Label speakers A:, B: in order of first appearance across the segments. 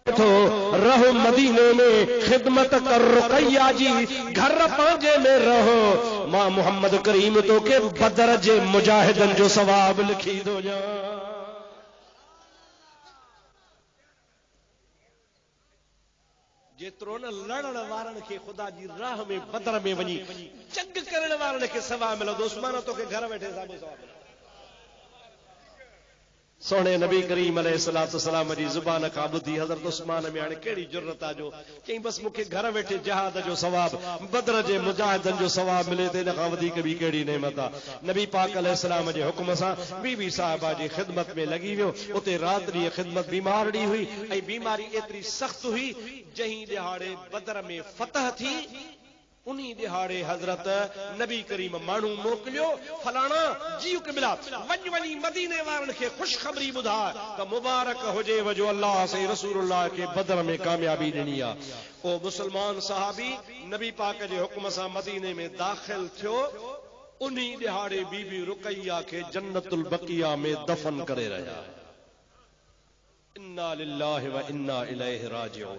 A: तो रहो मदीने में खिदमत कर रुकैया जी, घर पांजे में रहो मां मोहम्मद करीम तो के बदर जे मुजाहिदन जो सवाब लिखी दो जा। जेतिरो न लड़न वारन खे खुदा जी राह में बदर में वञी जंग करण वारन खे सवाब मिलंदो, उस्मान तो के घर वेठे साम्हूं सवाब मिलंदो। सोने नबी करीम अलैहिस्सलाम जी जुबान खां ॿुधी हज़रत उस्मान में हाणे कहिड़ी जुरत आहे जो चई बस मूंखे घर वेठे जहाद जो सवाब बदर जे मुजाहिदन जो सवाब मिले त इन खां वधीक ॿी कहिड़ी नेमत आहे। नबी पाक अलैहिस्सलाम जे हुक्म सां बीबी साहिबा जी ख़िदमत में लॻी वियो। उते रात ॾींहुं ख़िदमत बीमार ॾी हुई ऐं बीमारी एतिरी सख़्त हुई जंहिं ॾिहाड़े बदर में फतह थी उन्हीं दिहाड़े हजरत नबी करीम मानू मोकलियो फलाना जीव क़िबला वञ वञी मदीने वारन खे खुशखबरी ॿुधा त मुबारक हुजे वजो अल्लाह से रसूलुल्लाह के बदर में कामयाबी ॾिनी आ। ओ मुसलमान सहाबी नबी पाक जे हुक्म सां मदीने में दाखिल थियो। उन्हीं दिहाड़े बीबी रुकैया के जन्नतुल बकिया में दफन करे रहा। इन्ना लिल्लाहि व इन्ना इलैहि राजिऊन।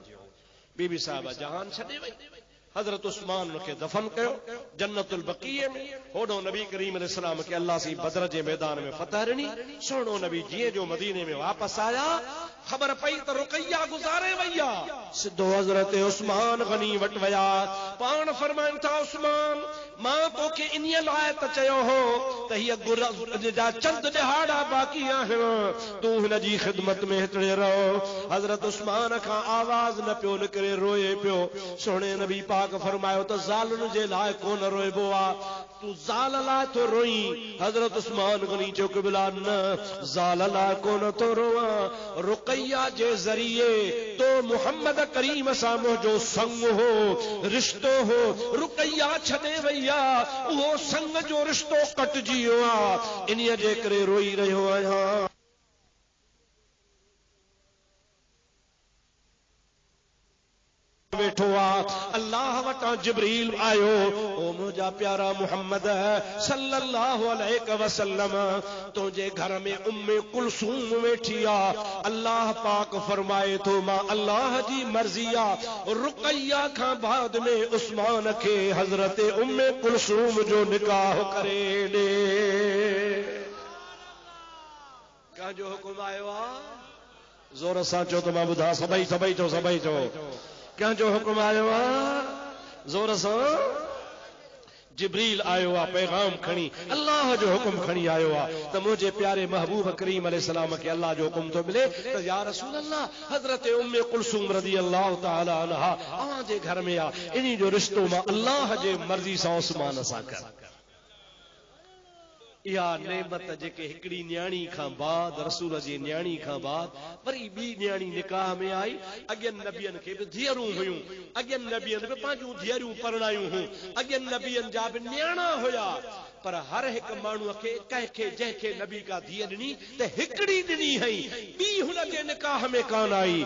A: बीबी साहबा जहान छॾे वई। हजरत उस्मान के दफन कयो जन्नतुल बकीए में। होडो नबी करीम अलैहिस्सलाम के अल्लाह सी बदर जे मैदान में फतह ॾिनी। सोनो नबी जीअं जो मदीने में वापस आया ख़बर पई त रुकैया गुज़ारे वई आ। सिधो हजरत उस्मान गनी वटि वया। पाण फरमाइनि था उस्मान मां तोखे इन्हीअ लाइ त चयो हो त हीअ गुर जा चंद ॾिहाड़ा बाक़ी आहिनि, तूं हिन जी ख़िदमत में हितड़े रहो। हजरत उस्मान खां आवाज़ न पियो निकिरे, रोए पियो। सोणे नबी पाक फरमायो त ज़ालुनि जे लाइ कोन रोइबो आ, तूं ज़ाल लाइ थो रोई। हजरत उस्मान गनी चयो क़िबला न ज़ाल लाइ कोन थो रोवां, रुकैया जे ज़रिए तो मोहम्मद करीम सां मुंहिंजो संग हो, रिश्तो हो। रुकैया छॾे वई आ, उहो संग जो रिश्तो कटिजी वियो आ, इन्हीअ जे करे रोई रहियो आहियां। वेठो आ अल्लाह वटां जिब्रील आयो। ओ मुंहिंजा प्यारा मोहम्मद सल्लल्लाहु अलैहि वसल्लम तुंहिंजे घर में उम्मे कुलसूम वेठी आ। अल्लाह पाक फरमाए थो मां अल्लाह जी मर्ज़ी आ रुकैया खां बाद में उस्मान खे हजरत उम्मे कुलसूम जो निकाह करे ॾे। कंहिंजो हुकुम आयो आ? ज़ोर सां चओ त मां ॿुधा। सभई सभई चओ, सभई चओ। कंहिंजो हुकुम आयो आ? ज़ोर सां। जिब्रील आयो आ पैगाम खणी, अल्लाह जो हुकुम खणी आयो आ त मुंहिंजे प्यारे महबूब करीम अलैहिस्सलाम खे अल्लाह जो हुकुम थो मिले त या रसूल अल्लाह हजरत उम्मे कुलसूम रज़ी अल्लाह तआला अन्हा अव्हां जे घर में आ, इन्ही जो रिश्तो मां अल्लाह जे मर्ज़ी सां उस्मान सां कर। इहा नेमत जेके हिकड़ी न्याणी खां बाद रसूल जी न्याणी खां बाद वरी ॿी न्याणी निकाह में आई। अॻियनि नबियनि खे बि धीअरूं हुयूं, अॻियनि नबियनि बि पंहिंजूं धीअरूं परणायूं हुयूं, अॻियनि नबियनि जा बि न्याणा हुया, पर हर हिकु माण्हूअ खे कंहिंखे जंहिंखे नबी का धीअ ॾिनी त हिकड़ी ॾिनी हई, ॿी हुन जे निकाह में कान आई।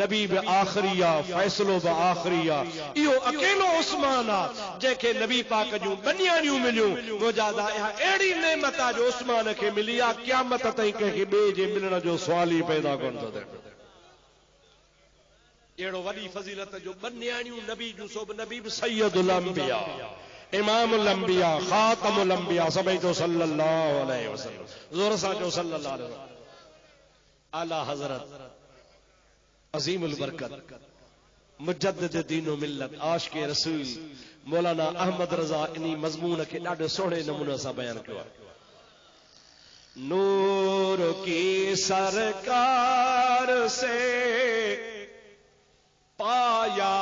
A: नबी बि आख़िरी आ, फ़ैसिलो बि आख़िरी आ। इहो अकेलो उस्मान आ जंहिंखे नबी पाक जूं ॿ न्याणियूं मिलियूं। मुजादा इहा अहिड़ी नेमत आ जो उस्मान खे मिली आ, क़यामत ताईं कंहिंखे ॿिए जे मिलण जो सुवाल ई पैदा कोन थो थिए। अहिड़ो वॾी फज़ीलत जो ॿ न्याणियूं नबी जूं, सो बि नबी बि सैयदुल अंबिया इमामुल अंबिया खातमुल अंबिया। सभई चओ सल्लल्लाहु अलैहि वसल्लम। ज़ोर सां चओ सल्लल्लाहु अलैहि वसल्लम। आला हज़रत अज़ीमुल बरकत मुजद्दिद दीनो मिल्लत आशिक़े रसूल मौलाना अहमद रज़ा इन्ही मज़मून खे ॾाढे सुहिणे नमूने सां बयान कयो आहे। नूर की सरकार से पाया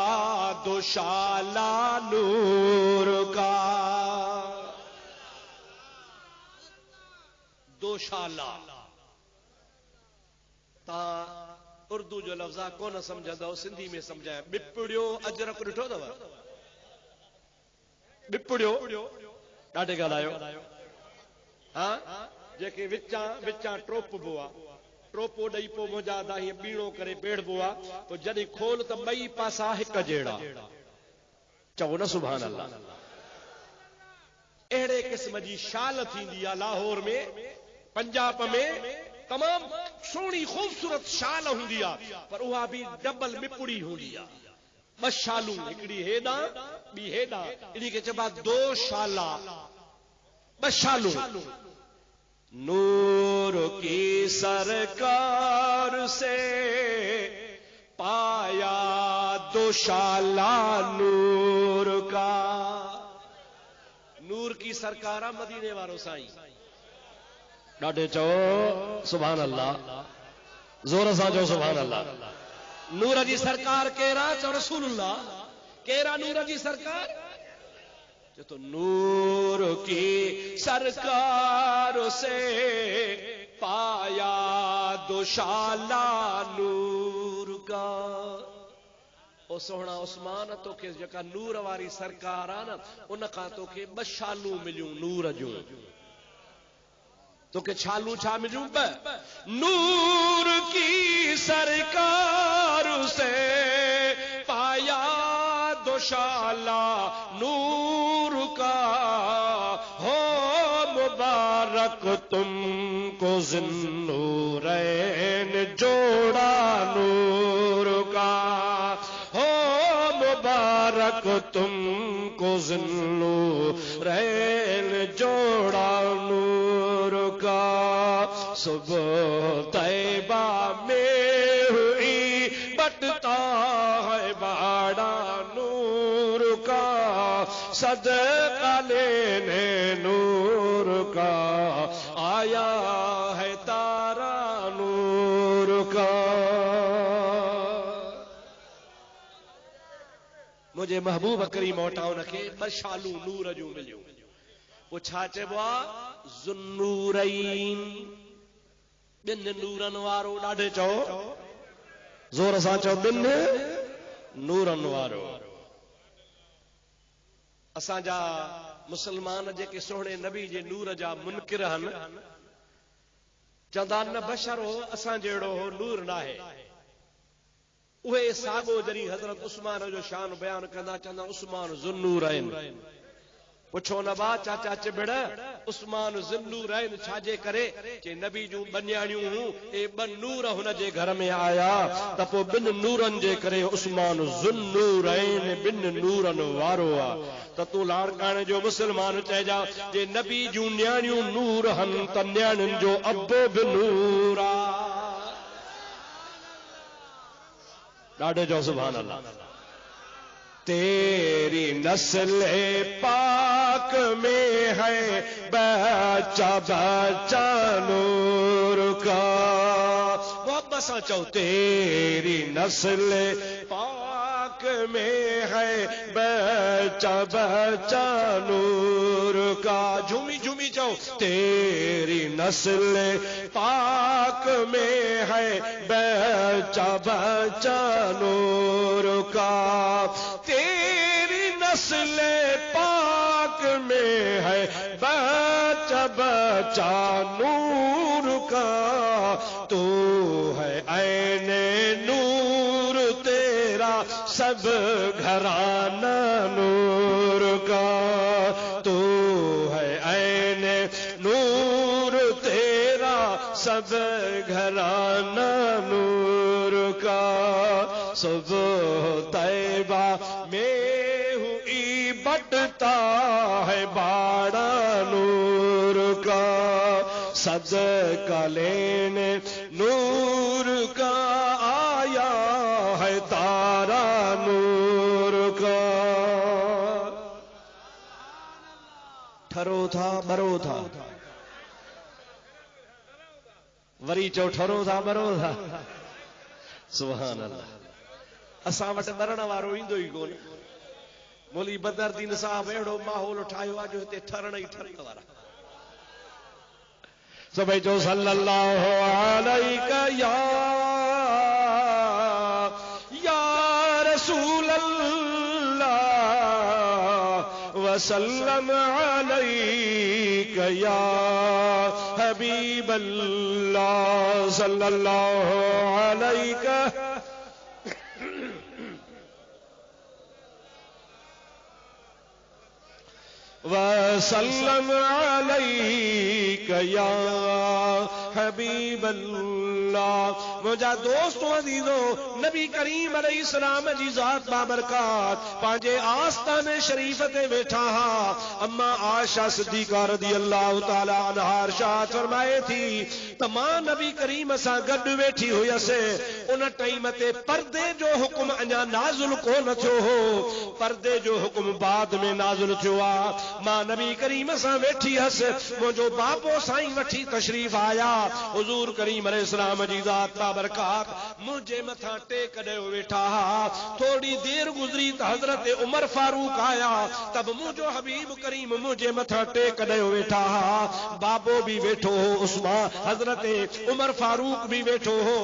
A: दुशाला नूर का। दोशाला ता उर्दू जो लफ्ज़ा कोन समझंदो, सिंधी में समझाया। बिपड़ियो अजरक ॾिठो अथव? बिपड़ियो ॾाढे ॻाल्हायो। हा जेके विचां टोपबो आ, टोपो ॾेई पोइ मुंहिंजा हीअं बीणो करे बेड़बो आ, पोइ जॾहिं खोल त ॿई पासा हिक जहिड़ा। चओ न सुभान अल्लाह। अहिड़े क़िस्म जी शाल थींदी आहे लाहौर में, पंजाब में तमाम सोहनी खूबसूरत शाल होंदी आ, पर उहा भी डबल मिपुड़ी होंदी आ। ब शालू, हिकड़ी हेडा बी हेडा, इन्हीं के चबा दो शाला, ब शालू। नूर की सरकार से पाया दो शाला नूर का। नूर की सरकार मदीने वारो साईं ॾाढे चओ सुभान अल्लाह, जोर सां चओ सुभान अल्लाह। नूर जी सरकार केरा? चओ रसूलुल्लाह। केरा नूर जी सरकार? जो तो नूर की सरकार से पाया दो शाला नूर का। ओ सोहना उस्मान तोखे जेका नूर वारी सरकार आ न, उन खां तोखे ब शालू मिलियूं नूर जूं। तोखे छालू छा मिलियूं? ब। नूर की सरकार से पाया दो शाला नूर का, हो मुबारक तुमको ज़िन्नूरैन जोड़ा नूर का, हो मुबारक तुमको ज़िन्नूरैन जोड़ा नूर का। सुबह तैबा में हुई बटता है बाड़ा नूर का, सदका लेने नूर का आया है तारा नूर का। मुझे महबूब करीम वटां उनखे ब शालू नूर जूं मिलियूं। वो छा चइबो आहे? ज़ुन्नूरैन, ॿिनि नूरनि वारो। ॾाढे चओ, ज़ोर सां चओ, ॿिनि नूरनि वारो। असांजा मुसलमान जेके सोहणे नबी जे नूर जा मुनकिर आहिनि, चवंदा न बशर हो, असां जहिड़ो हो नूर नाहे। उहे साॻो जॾहिं हज़रत उस्मान जो शान बयान कंदा, चवंदा उस्मान ज़ुन्नूरैन। पुछो न बा चाचा चिबड़, उस्मान ज़ुन्नूरैन छाजे करे? जे नबी जूं बन्याणियूं हूं, ए ब नूर हुन जे घर में आया, त पोइ ॿिनि नूरनि जे करे उस्मान ज़ुन्नूरैन, ॿिनि नूरनि वारो आ। त तूं लाड़काणे जो मुसलमान चइजा, जे नबी जूं न्याणियूं नूर हन त न्याणियुनि जो अब्बो बि नूर आ। ॾाढे जो सुभान अल्लाह। तेरी नस्ल पाक में है बच्चा बच्चा नूर का। मोहब्बत सां चओ, तेरी नस्ल पाक में है बच्चा बच्चा नूर का। झूमी झूमी चओ, तेरी नस्ल पाक में है बच्चा बच्चा नूर का। तेरी नस्ल पाक में है बच्चा बच्चा नूर का। तू है ऐने नूर, तेरा सब घराना नूर का। तू है ऐने नूर, तेरा सब घराना नूर का। सुबह तैबा में हुई बटता है बाड़ा नूर का, सदका लेने नूर का आया है तारा नूर का। ठरो था बरो था, वरी चो ठरो था बरो था। सुभान अल्लाह। असां वटि मरण वारो ईंदो ई कोन। मौलवी बदरुद्दीन साहब अहिड़ो माहौल ठाहियो आहे जो हिते ठरण ई ठरण वारा। सभई चओ सल्लल्लाहु अलैहि या रसूल अल्लाह वसल्लम अलैका या हबीब अल्लाह सल्लल्लाहु अलैका वसल्लम अलैका या हबीबल्लाह। मुझा दोस्तों अजीजो, नबी करीम अलैहिस्सलाम जी ज़ात बाबरकात पांजे आस्ताने शरीफ ते वेठा हा। अम्मा आयशा सिद्दीका रज़ियल्लाहु ताला अन्हा इरशाद फरमाए थी त मां नबी करीम सां गॾु वेठी हुयसि। उन टाइम ते पर्दे जो हुक्म अञा नाज़िल कोन थियो हो, पर्दे जो हुक्म बाद में नाज़िल थियो आ। मां नबी करीम सां वेठी हस, मुझो बाबो साईं वठी तशरीफ आया। हुजूर करीम अलैहिस्सलाम जी ज़ात बाबरकात मुझे मथा टेक ॾेयो वेठा हा। थोड़ी देर गुजरी त हजरत उमर फारूक आया, तब मुझो हबीब करीम मुझे मथा टेक ॾेयो वेठा हा। बाबो भी वेठो हो, उस्मान हजरत उमर फारूक भी वेठो हो।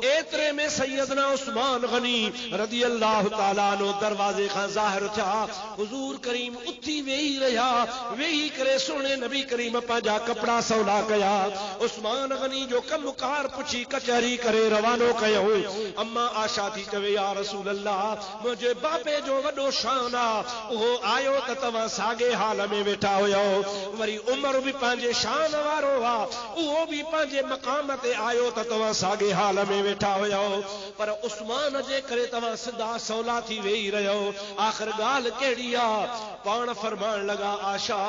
A: एतरे में सैयदना उस्मान गनी रज़ियल्लाहु ताला अन्हु दरवाजे खां ज़ाहिर थिया। हुजूर करीम उथी वेही रहा, वेही करे सोने नबी करीम पंहिंजा कपड़ा सौला कया। उस्मान गनी जो कमकार पुछी कचहरी करे रवानो कयो। अम्मा आशा थी चवे, या रसूल अल्लाह, मुझे बाबे जो वडो शान आ, उहो आयो त तव्हां सागे हाल में वेठा हुयो। वरी उमर भी पंहिंजे शान वारो आ, उहो भी पंहिंजे मकाम ते आयो त तव्हां सागे हाल में वेठा हुयो। पर उस्मान जे करे तव्हां सिधा सौला थी वेही रहियो। आखिर ॻाल्हि कहिड़ी आ? पाण फरमाइण लगा, आशा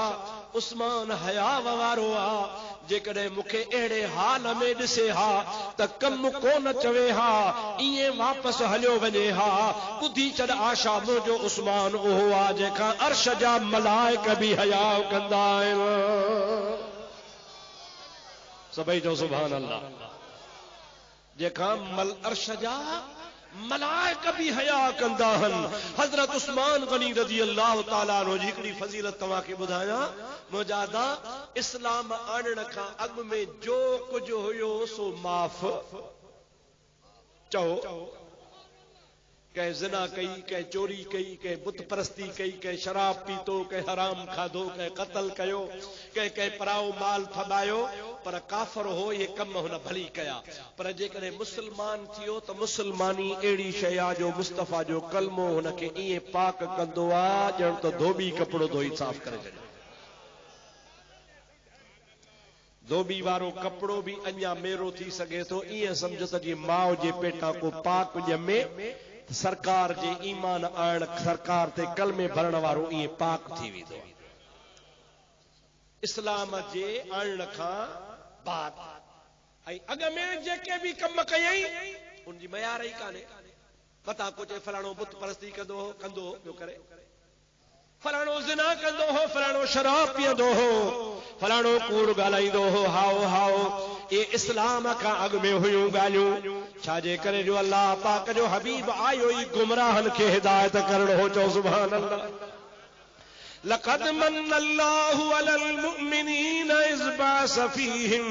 A: उस्मान हया वारो आ। जेकॾहिं मूंखे अहिड़े हाल में ॾिसे हा त कम कोन चवे हा, ईअं वापसि हलियो वञे हा। ॿुधी छॾ आशा, मुंहिंजो उस्मान उहो आ जंहिंखां अर्श जा मलाइक बि हया कंदा आहिनि। सभई जो सुभान अल्लाह। जंहिंखां अर्श जा मलाइक भी हया कंदा हन। हजरत उस्मान गनी रज़ियल्लाहु ताला अन्हु जी हिकड़ी फजीलत तव्हांखे ॿुधायां। मुजादा इस्लाम आणण खां अॻु में जो कुझु हुयो सो माफ़ चओ। कंहिं ज़िना कई, कंहिं चोरी कई, कंहिं बुत परस्ती कई, कंहिं शराब पीतो, कंहिं हराम खाधो, कंहिं क़त्ल कयो, कंहिं पराओ माल फबायो, पर काफ़र हो, ये कम हुन भली कया। पर जेकॾहिं मुसलमान थियो त मुसलमानी अहिड़ी शइ आहे जो मुस्तफ़ा जो कलमो हुनखे ईअं पाक कंदो आहे ॼण त धोबी कपिड़ो धोई साफ़ करे छॾियो। धोबी वारो कपिड़ो भी अञा मेरो थी सघे थो। ईअं सम्झ त जीअं माउ जे पेटां को पाक ॼमे, सरकार जे ईमान आणण, सरकार ते कलमे भरण वारो ईअं पाक थी वेंदो। इस्लाम जे आणण खां बाद ऐं अॻ में जेके भी कम कयई उनजी मयार ई कान्हे। मता को चए फलाणो बुत परस्ती कंदो हो ॿियो करे, फलाणो ज़िना कंदो हो, फलाणो शराब पीअंदो हो, फलाणो कूड़ ॻाल्हाईंदो हो, हाओ हाओ। ये इस्लाम खां अॻु में हुयूं ॻाल्हियूं। छाजे करे जो अल्लाह पाक जो हबीब आयो ई गुमराहन खे हिदायत करण हो। चओ सुभान अल्लाह। लक़द मन्नल्लाहु अलल मुमिनीन इज़ बअस फीहिम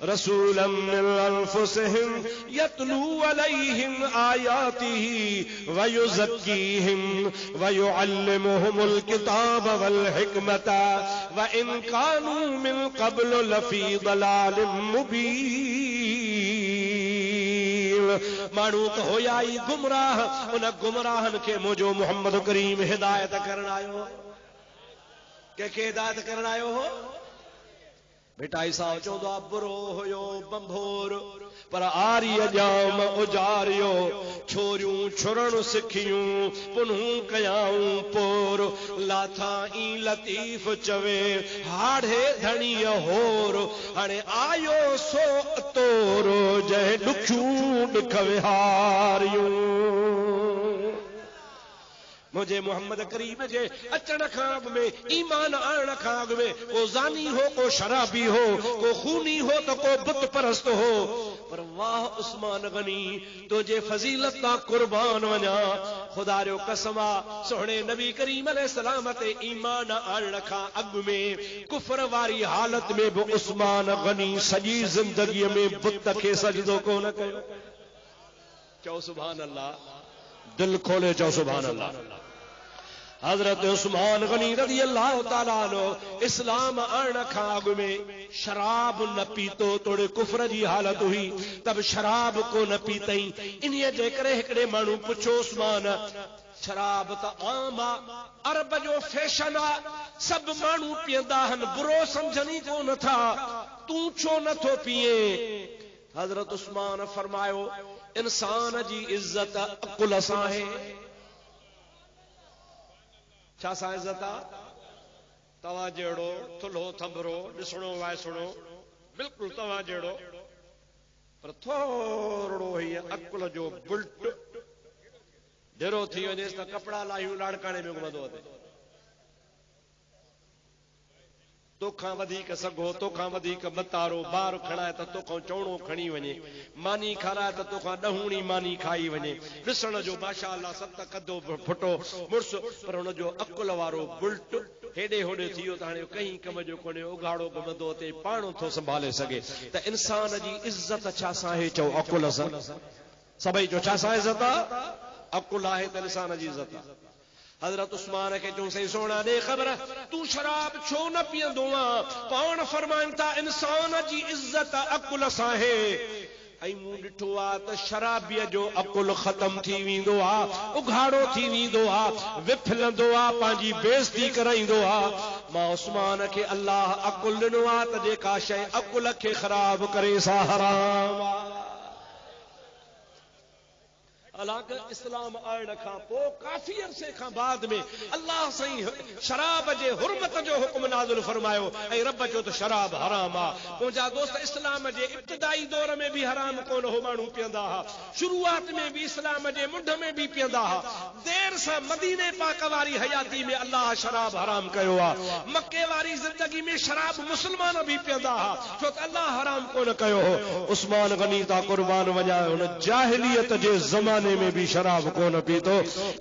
A: रसूलन मिन अनफुसिहिम यतलू अलैहिम आयातिही व युज़क्कीहिम व युअल्लिमुहुमुल किताब वल हिकमत व इन कानू मिन क़ब्ल लफी दलालिम मुबीन। माण्हू त होया ई गुमराह, उन गुमराहन खे मुंहिंजो मोहम्मद करीम हिदायत करण आयो। कंहिंखे हिदायत करण आयो हो? बेटा साहब चवंदो आहे बुरो हुयो बंभोर, पर आरीअ ॼाम उजारियो, छोरियूं छुरण सिखियूं पुनूं कयाऊं पोर, लाथा ई लतीफ़ चवे हाड़े धणीअ होर, हाणे आयो सो तोर जंहिं ॾुखियूं ॾुख विहारियूं। मुझे मोहम्मद करीम जे अचण खां अॻु में, ईमान आणण खां अॻु में को ज़ानी हो, को शराबी हो, को खूनी हो तो को बुत परस्त हो। पर वाह उस्मान गनी, तुझे फजीलत ता कुर्बान वञा। खुदा जो कसम आ, सोहणे नबी करीम अलैहिस्सलाम ते ईमान आणण खां अॻु में कुफर वारी हालत में भी उस्मान गनी सॼी ज़िंदगीअ में बुत खे सजदो कोन कयो। चओ सुभान अल्लाह। दिल खोले चओ सुभान अल्लाह। हजरत उस्मान गनी रज़ियल्लाहु ताला अन्हु इस्लाम आणण खां अॻु में शराब न पीतो, तोड़े कुफर जी हालत हुई, तब शराब को न पीतई। इन्हीअ जे करे हिकिड़े माण्हू पुछो, उस्मान शराब त आम आ, अरब जो फैशन आ, सब माण्हू पीअंदा आहिनि, बुरो समझनि ई कोन था। तू छो नथो पिए? हजरत उस्मान फरमायो इंसान जी इज्जत अकुल सां है। छा सां इज्जत आ? तव्हां जहिड़ो थुल्हो थंभरो ॾिसणो वाइसणो बिल्कुलु तव्हां जहिड़ो, पर थोरो हीअ अकुल जो बुल्ट ढिरो थी वञेसि त कपिड़ा लाहियूं लाड़काणे में घुमंदो अचे। तोखां वधीक सघो, तोखां वधीक मतारो ॿार खणाए त तोखां चवणो खणी वञे, मानी खाराए त तोखां ॾहूणी मानी खाई वञे, ॾिसण जो माशाअल्लाह सत कदो फुटो मुड़ुस, पर हुन जो अकुल वारो बुल्ट हेॾे होॾे थी वियो त हाणे कंहिं कम जो कोन्हे, उघाड़ो घुमंदो अचे, पाण थो संभाले सघे। त इंसान जी इज़त छा सां आहे? चओ अकुल सां। सभई जो छा सां इज़त आहे? अकुल आहे त इंसान जी इज़त आहे। हजरत उस्मान के चऊं सही सोना दे खबर तू शराब छो न पींदो आ? पाण फरमाइन था इंसान जी इज्जत अकुल सां है। ऐं मूं ॾिठो आहे त शराबीअ जो अकुल ख़त्म थी वेंदो आहे, उघाड़ो थी वेंदो आहे, विफलंदो आहे, पंहिंजी बेइज़ती कराईंदो आहे। मां उस्मान खे अल्लाह अकुल ॾिनो आहे त जेका शइ अकुल खे ख़राब करे सा हराम आहे। हालांकि इस्लाम आयण खां पोइ काफ़ी अरसे खां बाद में अल्लाह साईं शराब जे हुर्मत जो हुक्म नाज़िल फरमायो ऐं रब जो त शराब हराम आहे। मुंहिंजा दोस्त इस्लाम जे इब्तिदाई दौर में भी हराम कोन हो, माण्हू पीअंदा हुआ, शुरूआत में भी इस्लाम जे मुंड में भी पीअंदा हुआ। देर सां मदीने पाक वारी हयाती में अल्लाह शराब हराम कयो आहे। मक्के वारी ज़िंदगी में शराब मुस्लमान भी पीअंदा हुआ, छो त अल्लाह हराम कोन कयो हो। उस्मान गनी ता कुर्बान वञा, हुन जाहिलियत जे ज़माने में भी शराब कोन पीतो,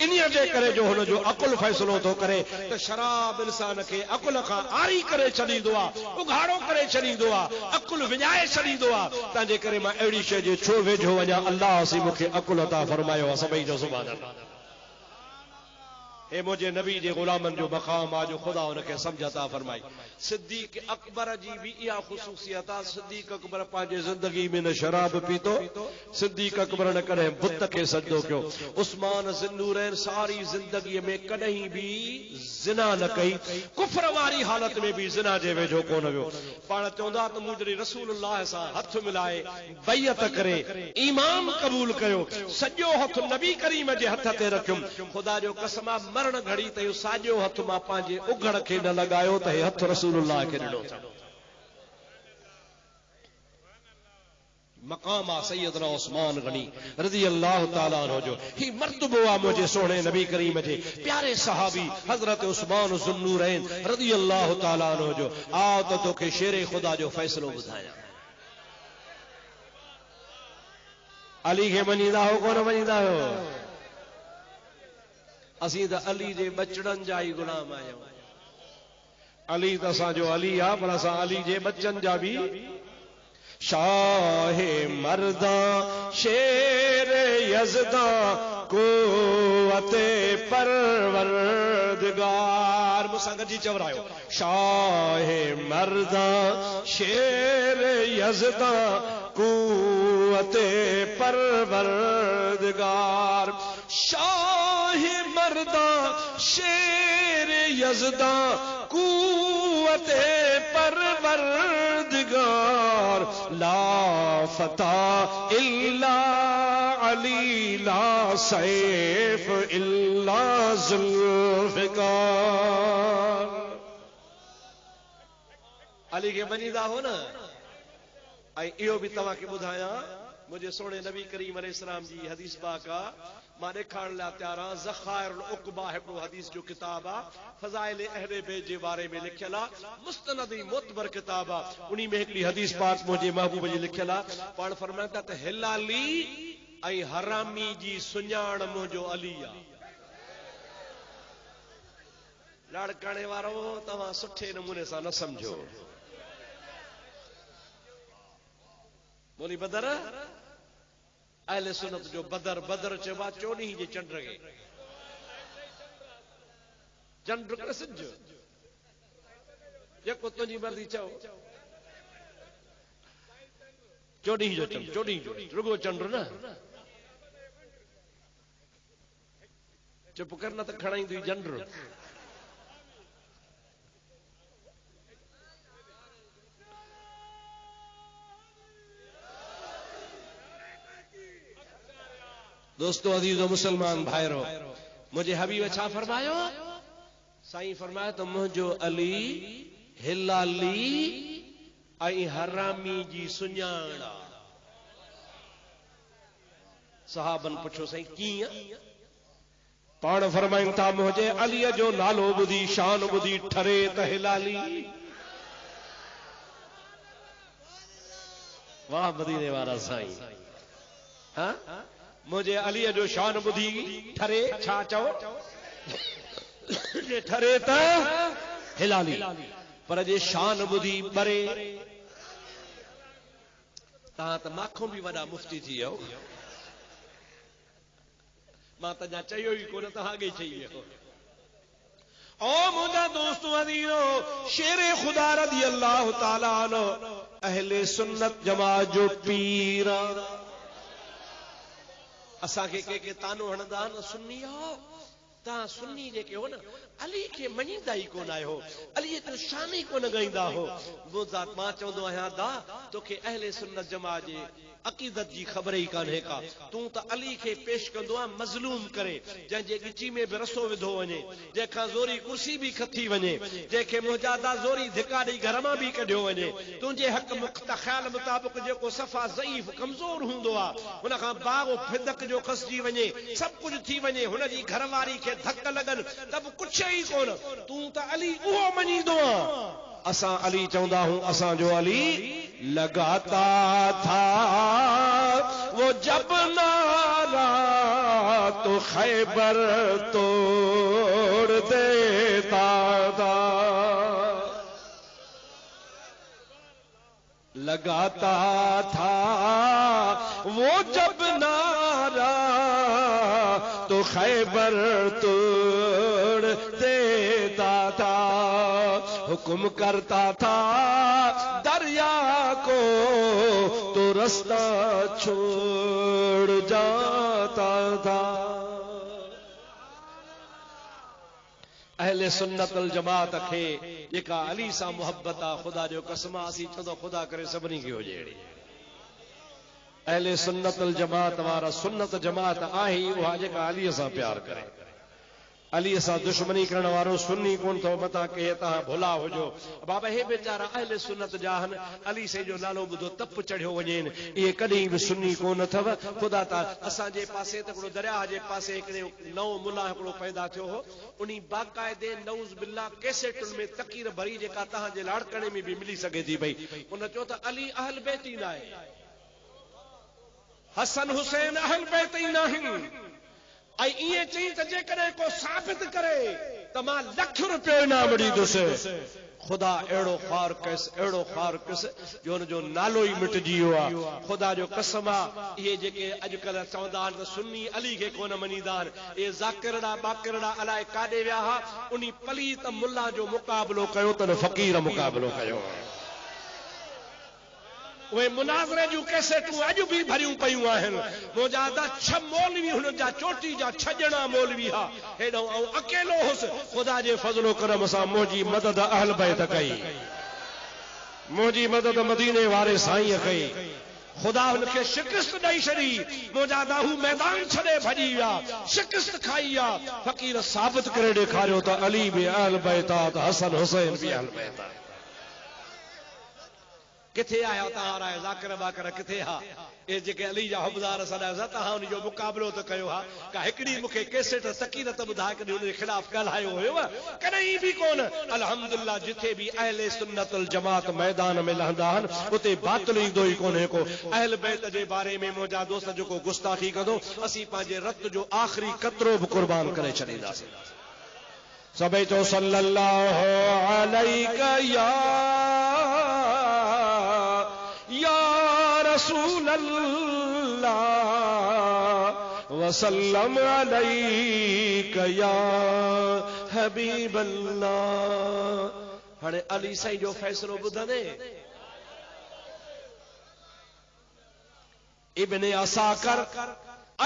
A: इन्हीअ जे करे जो हुन जो अकुल फ़ैसिलो थो करे त शराब इंसान खे अकुल खां आरी करे छॾींदो आहे, उघाड़ो करे छॾींदो आहे, अकुल विञाए छॾींदो आहे। तंहिंजे करे मां अहिड़ी शइ जे छो वेझो वञा? अल्लाह सी मूंखे अकुल अता फरमायो आहे। सभई जो सुभान अल्लाह। ए मुझे नबी जे गुलामन जो मक़ाम आ जो खुदा उनके समझता फरमाई। सिद्दीक अकबर जी भी इहा ख़ुसूसियत आ। सिद्दीक अकबर पंहिंजे ज़िंदगी में न शराब पीतो, सिद्दीक अकबर न कॾहिं बुत खे सजदो कयो। उस्मान ज़िन्नूरैन सारी ज़िंदगी में कॾहिं भी ज़िना न कई, कुफ्र वारी हालत में भी ज़िना जे वेझो कोन वियो। पाण चवंदा त मूं जॾहिं रसूलुल्लाह सां हथ मिलाए बैयत करे ईमान क़बूल कयो, सॼो हथ नबी करीम जे हथ ते रखियुमि, खुदा जो कसम आहे मरण घड़ी त इहो साॼो हथ मां पंहिंजे उघड़ खे न लॻायो त हे हथ रसूलुल्लाह खे ॾिनो अथमि। मक़ाम आहे सैयदना उस्मान गनी रज़ी अल्लाह ताला अन्हु जो। ही मर्तबो आहे मुंहिंजे सोणे नबी करीम जे प्यारे सहाबी हज़रत उस्मान ज़ुन्नूरैन रज़ी अल्लाह ताला अन्हु जो। आओ त तोखे शेरे खुदा जो फ़ैसिलो ॿुधायां। अली खे मञींदा हो कोन मञींदा हो? असीं त अली जे बचड़नि जा ई गुलाम आहियूं। अली त असांजो अली आहे, पर असां अली जे बच्चनि जा भी। शाहे मर्दा शेर यज़दा कुव्वते परवरदिगार, मूंसां गॾिजी चवरायो। शाहे मर्दा शेर यज़दा कुव्वते परवरदिगार, शाहे मर्दा शेर यज़दा कुव्वते परवरदिगार, ला फता इल्ला अली, ला सैफ इल्ला जुल्फ़िकार। अली खे मञींदा हो न? ऐं इहो बि तव्हांखे ॿुधायां, मुंहिंजे सोणे नबी करीम अलैहिस्सलाम जी हदीस पाक आहे, मां ॾेखारण लाइ तयार आहियां। ज़खाइरुल उक़बा हिकिड़ो हदीस जो किताब आहे, फ़ज़ाइल अहले बैत जे बारे में लिखियल आहे, मुस्तनद मोतबर किताब आहे। उन में हिकिड़ी हदीस पाक मुंहिंजे महबूब जी लिखियल आहे। पाण फरमाइनि था त हिलाली ऐं हरामी जी सुञाण मुंहिंजो अली आहे। लाड़काणे वारो तव्हां सुठे नमूने सां न सम्झो। बोली बदर अहले सुन्नत जो बदर, बदर चइबो आहे 14 जे चंड खे। चंड कर सिज जेको तुंहिंजी मर्ज़ी चओ। 14 जो चंड, 14 जो रुगो चंड न। चुप कर न त खणाईंदी झंड। दोस्तों अजीजो मुसलमान भाइरो, मुझे हबीब छा फरमायो? साईं फरमाया तो मुझो अली हिलाली आई हरामी जी सुञाणा। सहाबन पुछो साईं कीअं? पाण फरमाइनि था मुझे अलीअ जो नालो ॿुधी शान ॿुधी ठरे त हिलाली। वाह मदीने वारा साईं। हाँ मुझे अलीअ जो शान ॿुधी ठरे, छा चओ? ठरे त हिलाली। पर जे शान ॿुधी बरे, तव्हां त माखों बि वॾा मुफ्ती थी वियो। मां त अञा चयो ई कोन, तव्हां अॻे चई वियो। ओ मुंहिंजा दोस्तों अदीनो, शेरे खुदा रज़ी अल्लाह ताला अन्हु अहले सुन्नत जमात जो पीर। असांखे के तानो हणंदा न सुन्नी हो, तव्हां सुन्नी जेके हो न अली खे मञींदा ई कोन आहियो, अलीअ जो शान ई कोन ॻाईंदा हो। वो ज़ात मां चवंदो आहियां दा तोखे अहले सुन्नत जमात जे अक़ीदत जी ख़बर ई कान्हे का। तूं त अली खे पेश कंदो आहे मज़लूम करे, जंहिंजे गिची में बि रसो विधो वञे, जंहिंखां ज़ोरी कुर्सी बि खथी वञे, जंहिंखे मुजादा ज़ोरी धिका ॾेई घर मां बि कढियो वञे। तुंहिंजे हक़ ख़्याल मुताबिक़ जेको सफ़ा ज़ईफ़ कमज़ोर हूंदो आहे, हुनखां बाग़ फिदक जो खसिजी वञे, सभु कुझु थी वञे, हुनजी घरवारी खे धक लॻनि त बि कुझु ई कोन, तूं त अली उहो मञींदो आहे। असां अली चवंदा हूं, असांजो अली लगाता था वो जब नारा तो खैबर तोड़ देता था। लगाता था वो जब नारा तो खैबर तोड़ देता था। हुक्म करता था दरिया को तो रास्ता छोड़ जाता था। अहले सुन्नत अल जमात खे जेका अली सां मोहब्बत आहे, ख़ुदा जो कसम असीं चवंदो ख़ुदा करे सभिनी खे हुजे अहिड़ी। अहले सुन्नत अल जमात वारा सुन्नत जमात आहे उहा जेका अलीअ सां प्यार करे। अलीअ सां दुश्मनी करण वारो सुन्नी कोन थो, मथां के तव्हां भुला हुजो। बाबा हे बेचारा अहले सुन्नत जा आहिनि, अली से जो नालो ॿुधो तप चढ़ियो वञेनि, इहे कॾहिं बि सुन्नी कोन अथव। ख़ुदा ताला असांजे पासे त हिकिड़ो दरिया जे पासे हिकिड़े नओं मुला हिकिड़ो पैदा थियो हो, उन बाक़ाइदे नऊज़ बिल्ला कैसेटुनि में तकीर भरी जेका तव्हांजे लाड़कणे में बि मिली सघे थी पई। उन चयो त अली अहल बैत ई न आहे, हसन हुसैन अहल बैत ई न आहिनि। ऐं ईअं चई त जेकॾहिं को साबित करे त मां लख रुपयो इनाम ॾींदुसि। ख़ुदा अहिड़ो ख़्वार कयसि, अहिड़ो ख़्वार कयसि जो हुनजो नालो ई मिटिजी वियो आहे। ख़ुदा जो कसम आहे, इहे जेके अॼुकल्ह चवंदा आहिनि त सुन्नी अली खे कोन मञींदा आहिनि, इहे ज़ाकिरड़ा बाकिरड़ा अलाए काॾे विया हुआ। उन पलीत मुल्ला जो मुक़ाबिलो कयो त फ़क़ीर मुक़ाबिलो कयो। उहे मुनाज़रे जूं कैसेटूं अॼु बि भरियूं पयूं आहिनि। मुंहिंजा 6 मौलवी हुननि जा चोटी जा 6 ॼणा मौलवी हा, हेॾो ऐं अकेलो हुउसि। ख़ुदा जे फज़लो करम सां मुंहिंजी मदद अहल बैत कई, मुंहिंजी मदद मदीने वारे साईं कई। ख़ुदा हुनखे शिकस्त ॾेई छॾी, मुंहिंजा दाहू मैदान छॾे भॼी विया, शिकस्त खाई आहे। फ़क़ीर साबित करे ॾेखारियो त अली बि अहल बैत आहे, त हसन हुसैन बि अहल बैत आहे। किथे आया तव्हां ज़ाकिर बाकिर किथे हा? ए जेके अली जा हुबदार सदा तव्हां हुनजो मुक़ाबिलो त कयो हा। का हिकिड़ी मूंखे कैसेट तकीर त ॿुधाए कॾहिं हुनजे ख़िलाफ़ ॻाल्हायो हुयो? कॾहिं बि कोन। अल्हम्दुलिल्लाह जिथे बि अहले सुन्नत अल जमात मैदान में लहंदा आहिनि उते बातिल ईंदो ई कोन्हे को। अहल बैत जे बारे में मुंहिंजा दोस्त जेको गुस्ताखी कंदो, असीं पंहिंजे रत जो आख़िरी कतरो बि कुर्बान करे छॾींदासीं। सभई चओ सल्लल्लाहु अलैहि या रसूल अल्लाह वसल्लम अलैका या हबीब अल्लाह। हाणे अली साईं जो फ़ैसिलो ॿुधंदे इब्न असाकर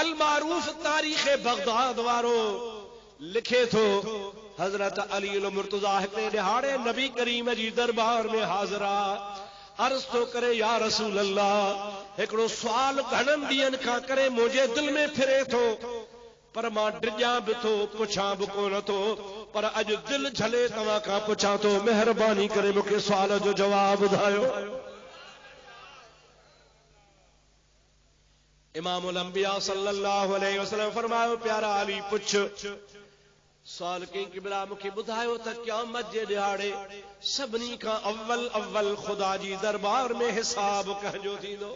A: अल मारूफ तारीख़ बगदाद वारो लिखे थो, हज़रत अली मुर्तज़ा हिकिड़े ॾिहाड़े नबी करीम जी दरबार में हाज़िर आहे। अर्ज़ तो करे या रसूल अल्लाह, हिकिड़ो सुवाल घणनि ॾींहंनि खां करे मुंहिंजे दिलि में फिरे थो, पर मां डिॼां बि थो, पुछां बि कोन थो, पर अॼु दिलि झले तव्हां खां पुछां थो, महिरबानी करे मूंखे सुवाल जो जवाब ॿुधायो। इमामुल अंबिया सल्लल्लाहु अलैहि वसल्लम फरमायो, प्यारा अली पुछ। सवाल कई कि बिला मूंखे ॿुधायो त क़यामत जे ॾियारे सभिनी खां अव्वल ख़ुदा जी दरबार में हिसाब कंहिंजो थींदो?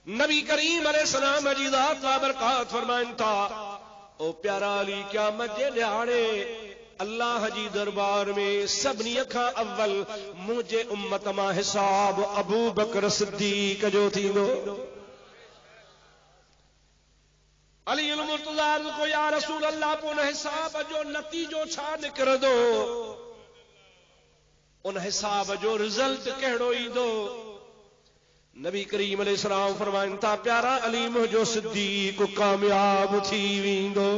A: नबी करीम अलैहिस्सलाम जी ज़ात बाबरकात फरमाइनि था, ओ प्यारा अली क़यामत जे ॾियारे अल्लाह जी दरबार में सभिनी खां अव्वल मुंहिंजे उम्मत मां हिसाब अबू बकर सिद्दीक़ जो थींदो। अली मुर्तज़ा को या रसूल अल्लाह को न हिसाब जो नतीजो छा निकिरंदो, उन हिसाब जो रिज़ल्ट कहिड़ो ईंदो? नबी करीम अलैहिस्सलाम फरमाइनि था, प्यारा अली मुंहिंजो सिद्दीक़ कामयाब थी वेंदो।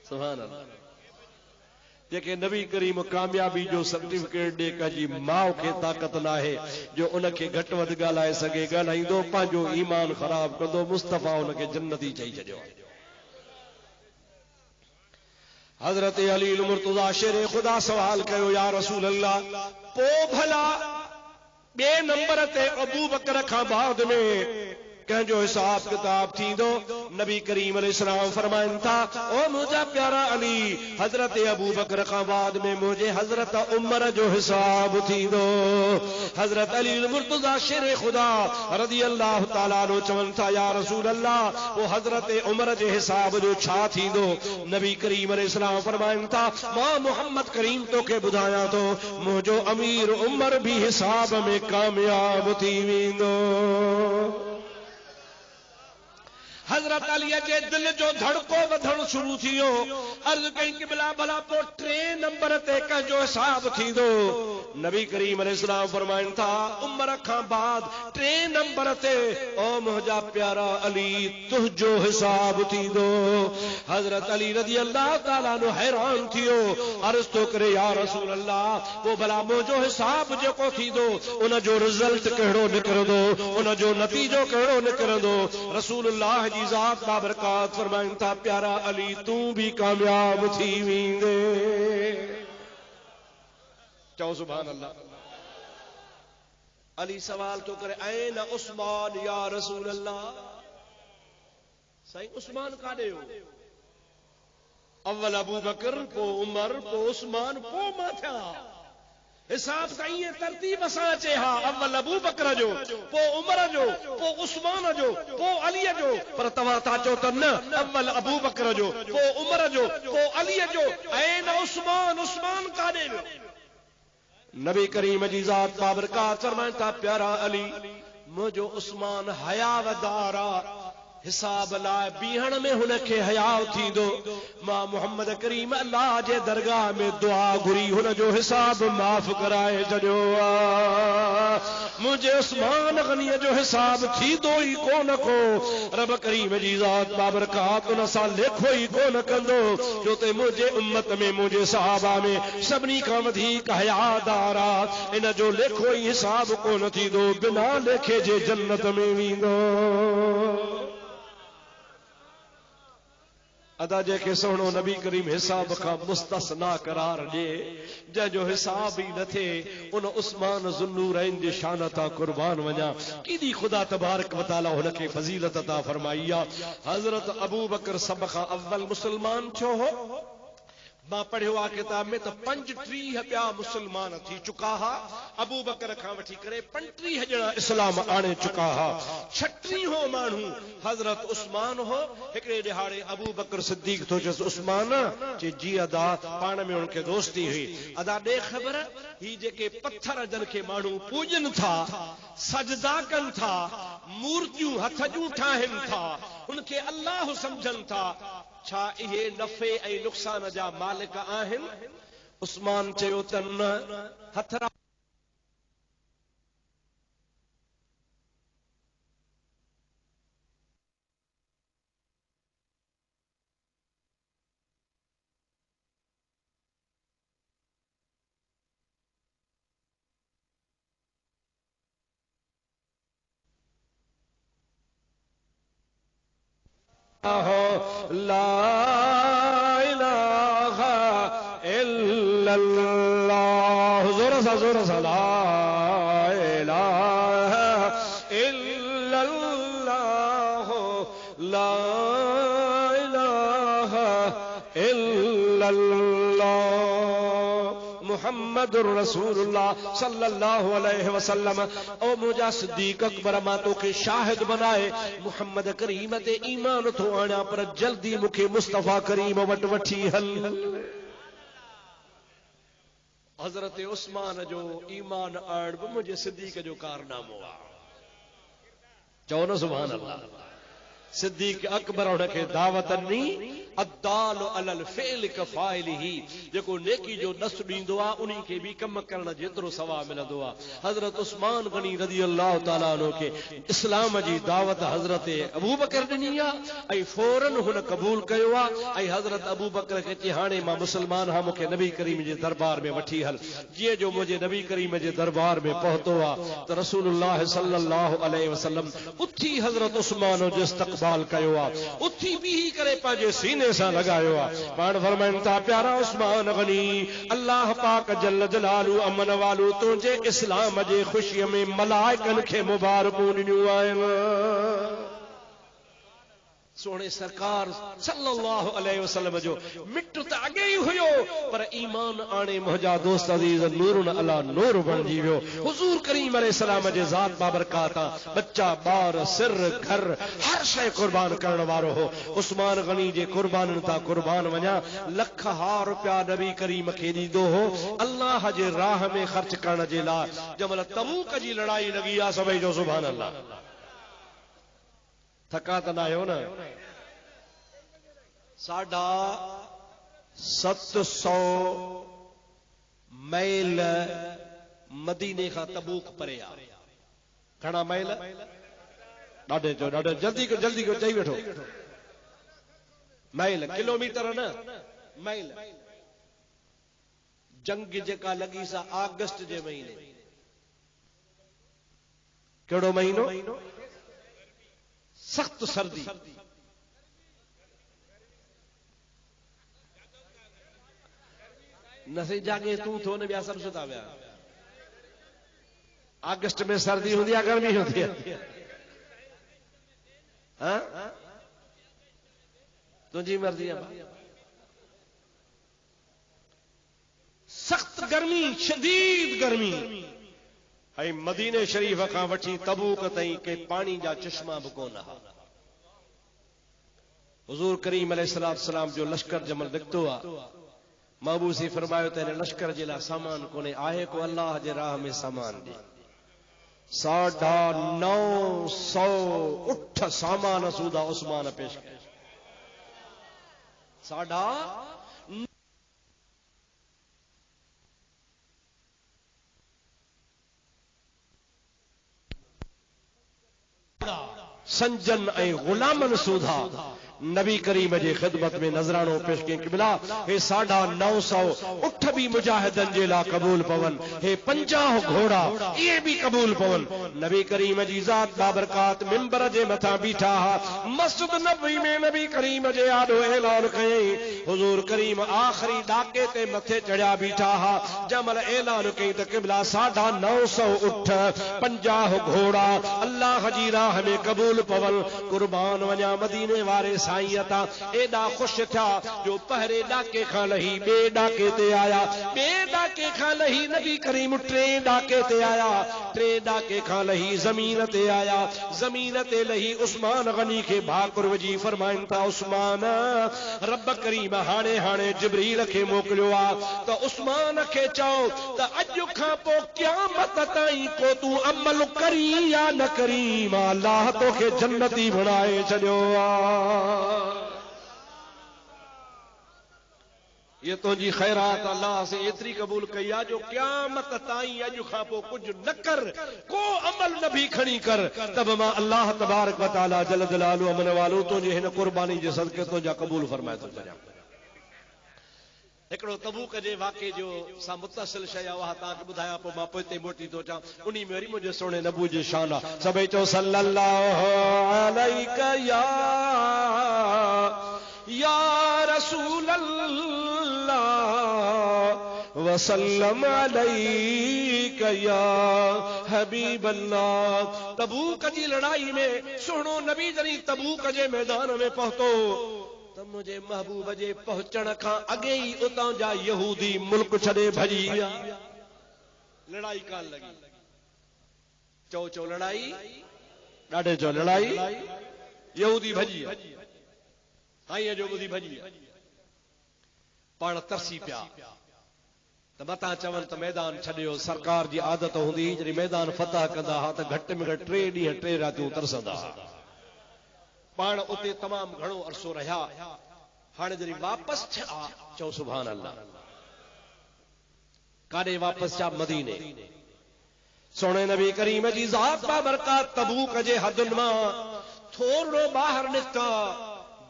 A: सुभान अल्लाह। जेके नबी करीम कामयाबी जो सर्टिफिकेट ॾे कंहिंजी माउ खे ताक़त न आहे जो उनखे घटि वधि ॻाल्हाए सघे, ॻाल्हाईंदो पंहिंजो ईमान ख़राब कंदो। मुस्तफ़ा उनखे जन्नती चई छॾियो। हज़रत अली मुर्तज़ा शेर ख़ुदा सवाल कयो, या रसूल अल्लाह पोइ भला ॿिए नंबर ते अबू बकर खां बाद में कंहिंजो हिसाब किताब थींदो? नबी करीम अलैहिस्सलाम फरमाइनि था, ओ मुंहिंजा प्यारा अली, हज़रत अबू बकर खां बाद में मुंहिंजे हज़रत उमर जो हिसाब थींदो। हज़रत अली मुर्तज़ा शेर ख़ुदा रज़ी अल्लाह ताला अन्हु चवनि था, या रसूल अल्लाह पोइ हज़रत उमर जे हिसाब जो छा थींदो? नबी करीम अलैहिस्सलाम फरमाइनि था, मां मोहम्मद करीम तोखे ॿुधायां थो, मुंहिंजो अमीर उमर भी हिसाब में कामयाब थी वेंदो। हज़रत अली जे दिल जो धड़को वधण शुरू थियो। अर्ज़ कई कि भला पोइ टे नंबर ते कंहिंजो हिसाब थींदो? नबी करीम अलैहिस्सलाम फरमाइनि था, उमर खां बाद टे नंबर ते ओ मुंहिंजा प्यारा अली तुंहिंजो हिसाब थींदो। हज़रत अली रज़ी अल्लाह ताला अन्हु हैरान थियो, अर्ज़ तो करे, या रसूल अल्लाह पोइ भला मुंहिंजो हिसाब जेको थींदो उन जो रिज़ल्ट कहिड़ो निकिरंदो, उन जो नतीजो कहिड़ो निकिरंदो? रसूलुल्लाह जी ज़ात बाबरकात फरमाइनि था, प्यारा अली तूं भी कामयाब थी वेंदे। चओ सुभान अल्लाह। अली सवाल तो करे, ऐन उस्मान या रसूल अल्लाह, साईं उस्मान काॾे हो? अव्वल अबू बकर, पोइ उमर, पोइ उस्मान, पोइ मां थिया। हिसाब त ईअं तरतीब सां अचे हा, अव्वल अबू बकर जो, पोइ उमर जो, पोइ उस्मान जो, पोइ अलीअ जो। पर तव्हां था चओ त न, अव्वल अबू बकर जो, पोइ उमर जो, पोइ अलीअ जो। ऐन उस्मान, उस्मान काॾे वियो? नबी करीम जी ज़ात बाबरकात फरमाइनि था, प्यारा अली मुंहिंजो उस्मान हयावदार आहे, हिसाब लाइ बीहण में हुनखे हयाव थींदो। मां मोहम्मद करीम अल्लाह जे दरगाह में दुआ घुरी हुनजो हिसाब माफ़ कराए छॾियो आहे। मुंहिंजे उस्मान गनीअ जो हिसाब थींदो ई कोन को। रब करीम जी ज़ात बाबरकात उन सां लेखो ई कोन कंदो, छो त मुंहिंजे उम्मत में, मुंहिंजे सहाबा में सभिनी खां वधीक हयादार आहे। इन जो लेखो ई हिसाब कोन थींदो, बिना लेखे जे जन्नत में वेंदो। अदा जेके सोहणो नबी करीम हिसाब खां मुस्तस्ना करार ॾे, जंहिंजो हिसाब ई न थिए, उन उस्मान ज़ुन्नूरैन जी शान तां कुर्बान वञा। केॾी ख़ुदा तबारक व तआला हुनखे फज़ीलत अता फरमाई आहे। हज़रत अबू बकर सभ खां अव्वल मुस्लमान छो हो? मां पढ़ियो आहे किताब में त 35 ॿिया मुस्लमान थी चुका हा। अबू बकर खां वठी करे 35 ॼणा इस्लाम आणे चुका हा। 36 माण्हू हज़रत उस्मान हो। हिकिड़े ॾिहाड़े अबू बकर सिद्दीक़ थो चएसि, उस्मान जे जी अदा पाण में उनखे दोस्ती हुई, अदा ॾे ख़बर, ही जेके पत्थर जन खे माण्हू पूॼनि था, सजदा कनि था, मूर्तियूं हथ जूं ठाहिनि था, उनखे अल्लाह सम्झनि था, छा इहे नफ़े ऐं नुक़सान जा मालिक आहिनि? उस्मान चयो त न, हथ ला इलाहा इल्लल्लाह, जोर सा ला इलाहा इल्लल्लाह, ला इलाहा इल्लल्लाह मुहम्मदुर रसूलुल्लाह सल्लल्लाहु अलैहि वसल्लम। ओ मुझा सिद्दीक अकबर मातो के शाहिद बनाए मुहम्मद करीम ते ईमान थो आना, पर जल्दी मुखे मुस्तफा करीम वट वठी हल। हजरत उस्मान जो ईमान आण भी मुझे सिद्दीक जो कारनामो आ। चओ न सुभान अल्लाह। सिद्दीक अकबर उनखे दावत नी अद्दाल अलल फ़िल कफ़ाइलिही, जेको नेकी जो दस ॾींदो आहे उन्हीं खे भी कम करण जेतिरो सवाब मिलंदो आहे। हज़रत उस्मान गनी रज़ी अल्लाह ताला अन्हु खे इस्लाम जी दावत हज़रत अबू बकर ॾिनी आहे ऐं फौरन हुन क़बूल कयो आहे ऐं हज़रत अबू बकर खे चई हाणे मां मुस्लमान हां, मूंखे नबी करीम जे दरबार में वठी हल। जीअं जो मुंहिंजे नबी करीम जे दरबार में पहुतो आहे त रसूलुल्लाह सल्लल्लाहु अलैहि वसल्लम उथी हज़रत उस्मान जो इस्तक़बाल कयो आहे, उथी बीही करे पंहिंजे सीने सां लगायो आहे। पाण फरमाइनि था प्यारा उस्मान गनी, अल्लाह पाक जल जलालू अमन वालू तुंहिंजे इस्लाम जे ख़ुशीअ में मलाइकनि खे मुबारकूं ॾिनियूं आहिनि। सोने सरकार सल्लल्लाहु अलैहि वसल्लम जो मिट त अॻे ई हुयो, पर ईमान आणे मुंहिंजा दोस्त अज़ीज़ नूरुन अला नूर बणिजी वियो। हुज़ूर करीम अलैहिस्सलाम जे ज़ात बाबरकात बच्चा ॿार सिर घर हर शइ कुर्बान करण वारो हो। उस्मान गनी जे कुर्बाननि तां कुर्बान वञा, लख हार रुपया नबी करीम खे ॾींदो हो अल्लाह जे राह में ख़र्च करण जे लाइ। जंहिंमहिल तबूक जी लड़ाई लॻी आहे, सभई जो सुभान अल्लाह। थका त न आहियो न? 750 मैल मदीने खां तबूक परे आहे। घणा मैल? ॾाढे चो ॾाढे जल्दी को चई वेठो। मैल किलोमीटर न, मैल। जंग जेका लॻी सा अगस्त जे महीने। कहिड़ो महीनो? सख्त सर्दी। नसे जागे तू थो न, ॿिया सभु सुता विया। अगस्त में सर्दी होंगी है, गर्मी होती है? हाँ? तुझी मर्जी है। सख्त गर्मी, शदीद गर्मी। ऐं मदीने शरीफ खां वठी तबूक ताईं के पानी जा चश्मा बि कोन हा। हुज़ूर करीम अलैहिस्सलाम जो लश्कर जमल निकितो आहे, महबूसी फरमायो त हिन लश्कर जे लाइ सामान कोन्हे, आहे को अल्लाह जे राह में सामान ॾे। 950 उठ सामान सूदा उस्मान पेश कया। 950 संजन ऐं गुलामन सूधा नबी करीम जे खिदमत में नजरानो पेश कई। क़िबला हे 950 उठ भी मुजाहिदन जे ला कबूल पवन, हे 50 घोड़ा ये भी कबूल पवन। नबी करीम जी ज़ात बाबरकात मिंबर जे मथा बीठा हा। मस्जिद नबवी में नबी करीम जे आॾो ऐलान कयई। हुज़ूर करीम आखिरी ॾाके ते मथे चढ़िया बीठा हा। जमल ऐलान कई त क़िबला 950 उठ 50 घोड़ा अल्लाह जी राह में कबूल पवन, कुर्बान वञा मदीने वारे साईं एडा खुश था जो पहरे डाके खां लही बे डाके ते आया, बे डाके खां लही नबी करीम टे डाके ते आया, टे डाके खां लही जमीन ते आया, जमीन ते लही उस्मान गनी के भाकुर वजी फरमाइन था उस्मान रब करीम हाणे हाणे जिब्रील के मोकलियो आ तो उस्मान के चओ त अज खां पो क़यामत ताईं को तू अमल करी या न करी, मां अल्लाह तोखे जन्नती बणाए छॾियो आ। ये तो जी खैरात अल्लाह से एतरी कबूल कई आ जो क़यामत ताईं अज खां पो कुछ न कर, को अमल न भी खणी कर, तब मां अल्लाह तबारक व तआला जल जलालु अमन वालो तुझे हिन कुर्बानी जे सदके तो जा कबूल फरमाए तो। एकड़ो तबूक जे वाक़े जो सा मुत्तसिल शय वहा ताके बुधाया पो मां पोते मोटी तो चा उनी में वरी मुझे सोने नबू जी शान सभई चो सल्लल्लाहु अलैका या रसूल अल्लाह वसल्लम अलैका या हबीब अल्लाह। तबूक जी लड़ाई में सुनो नबी जरी तबूक जे मैदान में पहुतो तो मुझे महबूब जे पहुंचण का अगे ही उतां जा यहूदी मुल्क छड़े भजी विया। लड़ाई कान लगी चो चो लड़ाई ॾाढे चो लड़ाई यहूदी भजी हाई जो ॿुधी भजी पाण तरसी पिया त मतां चवनि त मैदान छॾियो। सरकार जी आदत हूंदी जॾहिं मैदान फतह कंदा हा त घटि में घटि 3 ॾींहं 3 रातियूं तरसंदा हा। पाण उते तमाम घणो अरसो रहा। हाणे जॾहिं वापस थिया चओ सुभान अल्लाह। काॾे वापस थिया? मदीने। सोने नबी करीम जी ज़ात बाबरकात तबूक जे हदुनि मां थोरो ॿाहिरि निकिता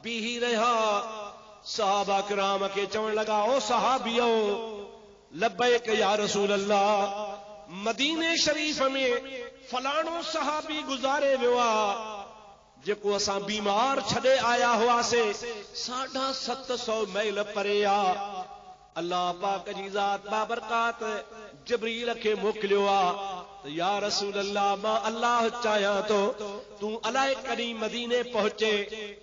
A: बीही रहा। सहाबा किराम खे चवण लगा ओ सहाबियो लब्बैक या रसूल अल्लाह मदीने शरीफ में फलाणो सहाबी गुज़ारे वियो आहे जेको असां बीमार छॾे आया हुआसे 750 मील परे आ। अल्लाह पाक जी ज़ात बाबरकात जिब्रील खे मोकिलियो आ त या रसूल अल्लाह मां अल्लाह चाहियां तो तू अलाए कॾहिं मदीने पहुचे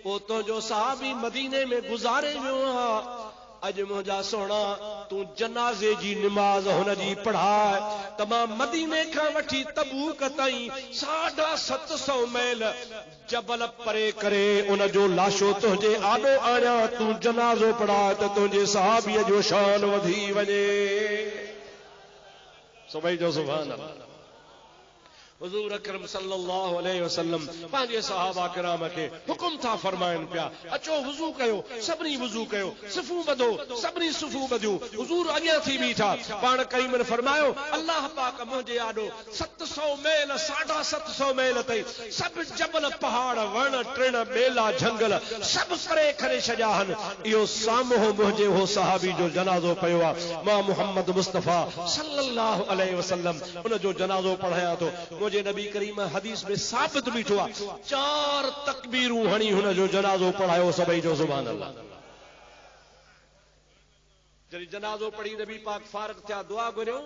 A: पोइ जो सहाबी मदीने में गुज़ारे वियो आ। अज मुझा सोना तू जनाजे जी नमाज हुन जी पढ़ाए त मां मदीने खां वठी तबूक ताईं 750 मील जबल परे करे उन जो लाशो तुंहिंजे आॾो आणियां तू जनाज़ो पढ़ाए त तुंहिंजे सहाबीअ जो शान वधी वञे। सभई जो सुभान अल्लाह। हुजूर अकरम सल्लल्लाहु अलैहि वसल्लम पंहिंजे सहाबा किराम खे हुकुम था फरमाइनि पिया अचो वुज़ू कयो। सभिनी वुज़ू कयो। सिफ़ू ॿधो। सभिनी सिफ़ू ॿधियूं। हुजूर अॻियां थी बीठा। पाण करीम ने फरमायो अल्लाह पाक मुंहिंजे आॾो 700 मील 750 मील ताईं सभु जबल पहाड़ वण टिण ॿेला झंगल सभु परे करे छॾिया आहिनि। इहो साम्हूं मुंहिंजे हो सहाबी जो जनाज़ो पियो आहे। मां मुहम्मद मुस्तफ़ा सल्लल्लाहु अलैहि वसल्लम उन जो जनाज़ो पढ़ायां थो। मुझे नबी करीम हदीस में साबित बीठो आ 4 तकबीरूं हणी हुन जो जनाज़ो पढ़ायो। सभई जो सुभान अल्लाह। जॾहिं जनाज़ो पढ़ी नबी पाक फारग थिया दुआ घुरियो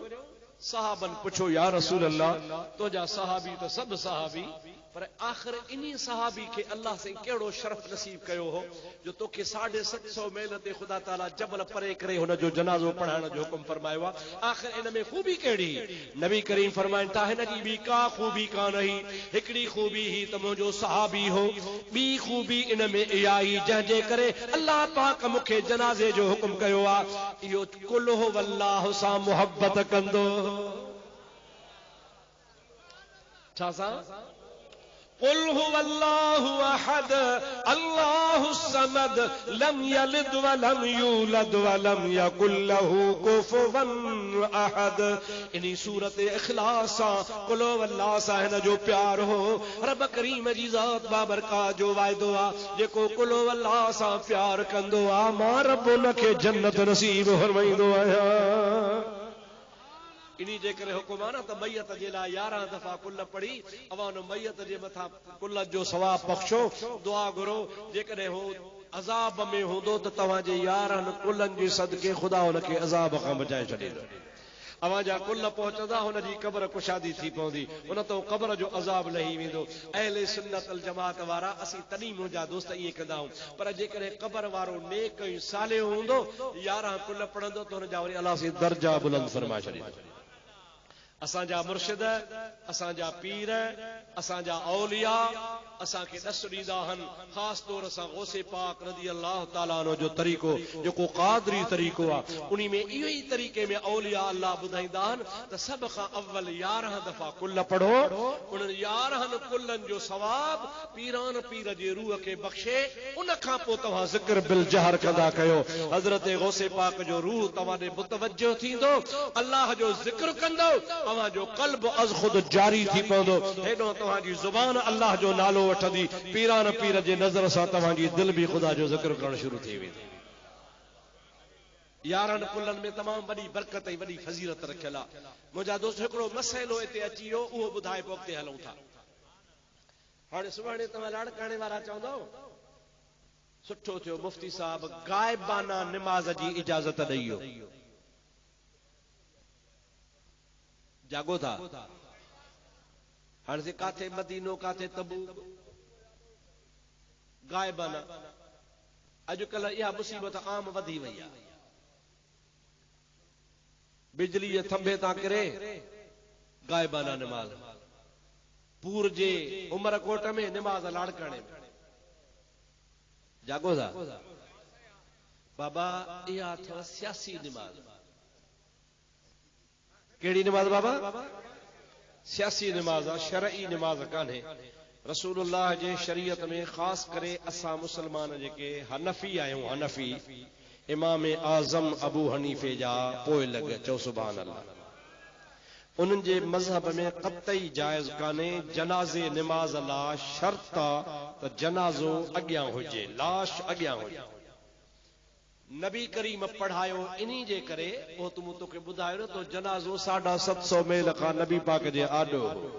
A: सहाबन पुछो या रसूल अल्लाह तुंहिंजा सहाबी तो सब सहाबी पर आखिर इन्हीं सहाबी के अल्लाह से केड़ो शरफ नसीब कयो हो जो तोखे 750 मील ते खुदा ताला जबल परे करे हुन जो जनाज़ो पढ़ाइण जो हुकुम फरमायो आहे। आखिर इन में खूबी कहिड़ी? नबी करीम फरमाइनि था हिन जी ॿी का खूबी कान ही। हिकिड़ी खूबी ही त मुंहिंजो सहाबी हो। ॿी खूबी इन में इहा ई जंहिंजे करे अल्लाह पाक मूंखे जनाज़े जो हुकुम कयो आहे। इहो कुल हो वल्लाह सां मुहब्बत कंदो। छा सां? कुल हुवल्लाहु अहद अल्लाहु समद लम यलिद व लम यूलद व लम यकुल लहू कुफुवन अहद। इन्हीं सूरत इखलास कुल हुवल्लाह सा हिन जो प्यार हो। रब करीम जी ज़ात बाबरकात जो वाइदो आ जेको कुल हुवल्लाह सा प्यार कंदो आ मां रब उन खे जन्नत नसीब फरमाईंदो आहियां। इन्हीं जे करे हुकुम आहे न त मैयत जे लाइ 11 दफ़ा कुल पढ़ी अवानो मैयत जे मथा कुल जो सवाब बख्शो दुआ घुरो। जेकॾहिं हो अज़ाब में हूंदो त तव्हांजे 11 कुलनि जे सदके ख़ुदा हुनखे अज़ाब खां बचाए छॾींदो। अवां जा कुल पहुचंदा हुन जी क़ब्र कुशादी थी पवंदी उन तो क़ब्र जो अज़ाब लही वेंदो। अहले सुन्नत अल जमात वारा असीं तॾहिं मुंहिंजा दोस्त इहे कंदा आहियूं पर जेकॾहिं क़ब्र वारो नेक ऐं सालियो हूंदो 11 कुल पढ़ंदो त हुन जा वरी अलाह से दर्जा बुलंद फरमाए छॾींदो। असांजा मुर्शिद असांजा पीर असांजा औलिया असांखे ॾस ॾींदा आहिनि। ख़ासि तौर सां गौसे पाक रज़ी अल्लाह ताला अन्हु जो तरीक़ो जेको क़ादरी तरीक़ो आहे उन में इहो ई तरीक़े में औलिया अल्लाह ॿुधाईंदा आहिनि त सभ खां अव्वल 11 दफ़ा कुल पढ़ो। उन्हनि 11 कुलनि जो सवाब पीरान पीर जे रूह खे बख़्शे उन खां पोइ तव्हां ज़िक्र बिल जहर कंदा कयो। हज़रत गौसे पाक जो रूह तव्हां ॾे मुतवज्जो थींदो अल्लाह जो ज़िक्र कंदो तव्हां जो क़ल्ब अज़ ख़ुद जारी थी पवंदो। हेॾो तव्हांजी ज़ुबान अल्लाह जो नालो वठंदी पीरान पीर जे नज़र सां तव्हांजी दिल भी ख़ुदा जो ज़िक्र करणु शुरू थी वेंदी। यारन कुलन में तमाम बड़ी बरकत बड़ी फजीलत रखियल आहे। मुंहिंजा दोस्त हिकिड़ो मसइलो हिते अची वियो, उहो ॿुधाए पोइ अॻिते हलूं था। हाणे सुभाणे तव्हां लाड़काणे वारा चवंदव सुठो थियो मुफ्ती साहब गाइबाना निमाज़ जी इजाज़त ॾेई वियो। जागो था हाणे से काथे मदीनो काथे तबूक गाइबाना। अॼुकल्ह इहा मुसीबत आम वधी वई आहे। बिजली जे थंभे तां किरे गाइबाना निमाज़, पूर जे उमरकोट में निमाज़ लाड़काणे में। जागो था बाबा, इहा अथव सियासी निमाज़। कहिड़ी निमाज़ बाबा? सियासी निमाज़ आहे, शरई निमाज़ कान्हे। रसूलुल्लाह जे शरीयत में ख़ासि करे असां मुसलमान जेके हनफी आहियूं, हनफी इमाम आज़म अबू हनीफे जा पोइ लॻ चओ सुभान अल्लाह। उन्हनि जे मज़हब में क़तई जाइज़ कान्हे। जनाज़े निमाज़ ला शर्त आहे त जनाज़ो अॻियां हुजे, लाश अॻियां हुजे। नबी करीम पढ़ायो इन्ही जे करे, पोइ तूं तोखे ॿुधायो न तो जनाज़ो 750 मेल खां नबी पाक जे आॾो हो।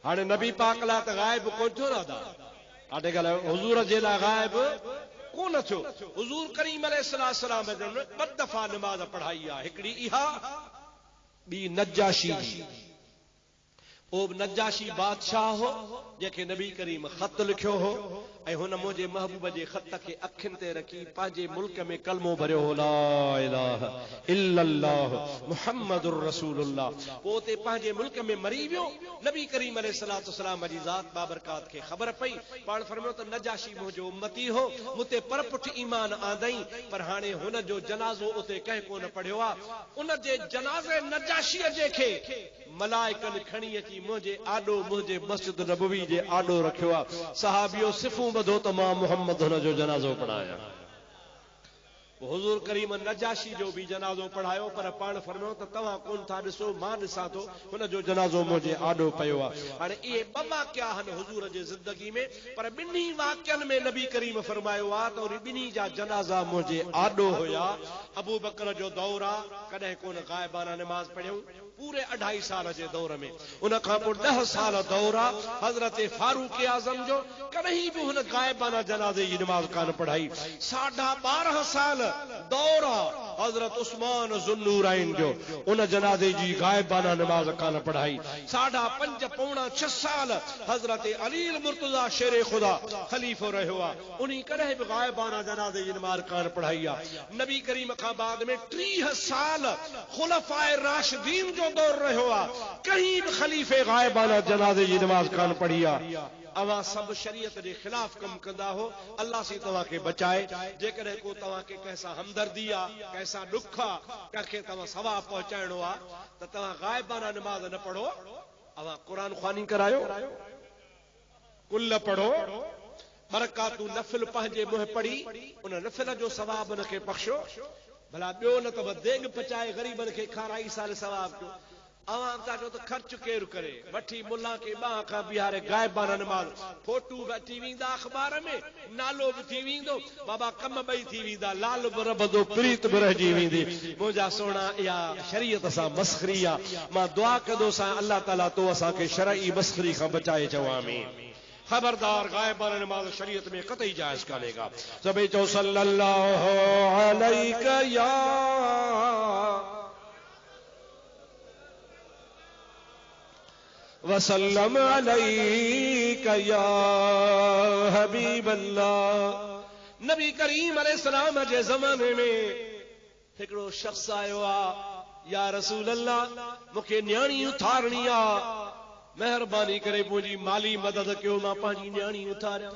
A: हाणे नबी पाक लाइ त गाइब कोन थियो दादा, आॾे ॻाल्हायो हुज़ूर जे लाइ गाइब कोन थियो। हुज़ूर करीम अलैहिस्सलाम ॿ दफ़ा निमाज़ पढ़ाई आहे। हिकिड़ी इहा, ॿी नजाशी जी। ओ नजाशी बादशाह हो जंहिंखे नबी करीम ख़त लिखियो हो ऐं हुन मुंहिंजे महबूब जे ख़त खे अखियुनि ते रखी पंहिंजे मुल्क में कलमो भरियो हो, ला इलाहा इल्लल्लाह मुहम्मदुर रसूलुल्लाह। पोइ उते पंहिंजे मुल्क में मरी वियो। नबी करीम अलैहिस्सलातु वस्सलाम जी ज़ात बाबरकात खे ख़बर पई। पाण फरमायो त नजाशी मुंहिंजो उम्मती हो, मूंते परपुठ ईमान आंदई, पर हाणे हुन जो जनाज़ो उते कंहिं कोन पढ़ियो आहे। उन जे जनाज़े नजाशीअ जे खे मलाइकनि खणी अची मुंहिंजे आॾो, मुंहिंजे मस्जिद नबवी जे आॾो रखियो आहे। सहाबियो सिफ़ूं ॿधो त मां मोहम्मद हुन जो जनाज़ो पढ़ायां। हुज़ूर करीम नजाशी जो भी जनाज़ो पढ़ायो, पर पाण फरमायो त तव्हां कोन था ॾिसो, मां ॾिसां थो, हुन जो जनाज़ो मुंहिंजे आॾो पियो आहे। हाणे इहे ॿ वाक़िया आहिनि हुज़ूर जे ज़िंदगी में, पर ॿिन्ही वाक़ियनि में नबी करीम फरमायो आहे त उन ॿिन्ही जा जनाज़ा मुंहिंजे आॾो हुया। अबू बकर जो दौर आहे, कॾहिं कोन गाइबाना निमाज़ पढ़ियूं पूरे 2.5 साल जे दौर में। उन खां पोइ 10 साल दौर आहे हज़रत फारूक आज़म जो, कॾहिं बि हुन गाइबाना जनाज़े जी निमाज़ कान पढ़ाई। 12.5 साल दौर हज़रत उस्मान ज़ुन्नूरैन जो, उन जनाज़े जी गाइबाना निमाज़ कान पढ़ाई। 5.5 पौणा 6 साल हज़रत अली मुर्तज़ा शेरे खुदा खलीफ़ो रहियो आहे, उन्हीं कॾहिं बि गाइबाना जनाज़े जी निमाज़ कान पढ़ाई आहे। नबी करीम खां बाद में 30 साल खुलफ़ाए राशिदीन जो दौर रहियो आहे, कहीं बि खलीफ़े गाइबाना जनाज़े जी निमाज़ कान पढ़ी आहे। अवां सब शरीयत के खिलाफ कम कंदा हो। अल्लाह से तव्हां के बचाए। जेकॾहिं को तव्हां के कंहिंसां हमदर्दी आ, कंहिंसां दुख आ, कंहिंखे तव्हां सवाब पहुचाइणो आ, त तव्हां गाइबाना निमाज़ न पढ़ो, अवां कुरान ख़्वानी करायो, कुल पढ़ो, बरकातू नफिल पंहिंजे मुंह पढ़ी उन नफिल जो सवाब उनखे बख्शो। भला ॿियो न त देग पचाए ग़रीबन खे खाराई साल सवाब जो। अवां था चओ त ख़र्च केरु करे, वठी मुल्ला के बाह खां बिहारे गाइबाना निमाज़, फोटू बि अची वेंदा अख़बार में, नालो बि थी वेंदो, बाबा कम ॿई थी वेंदा, लाल बि रबंदो, प्रीत बि रहिजी वेंदी। मुंहिंजा सोना इहा शरीयत सां मस्खरी आहे। मां दुआ कंदो सां अल्लाह ताला तो असांखे शरई मस्खरी खां बचाए चवां आमीन। खबरदार गाइबाना निमाज़ शरीयत में कतई जायज़ कान्हेगा। सभई चओ सल्लल्लाहु अलैका या वसल्लम अलैका या हबीब अल्लाह। नबी करीम अलैहिस्सलाम जे ज़माने में हिकिड़ो शख्स आयो आहे, या रसूल अल्लाह मूंखे न्याणी उथारणी आहे, मेहरबानी करे मुंहिंजी माली मदद कयो, मां पंहिंजी न्याणी उथारियां।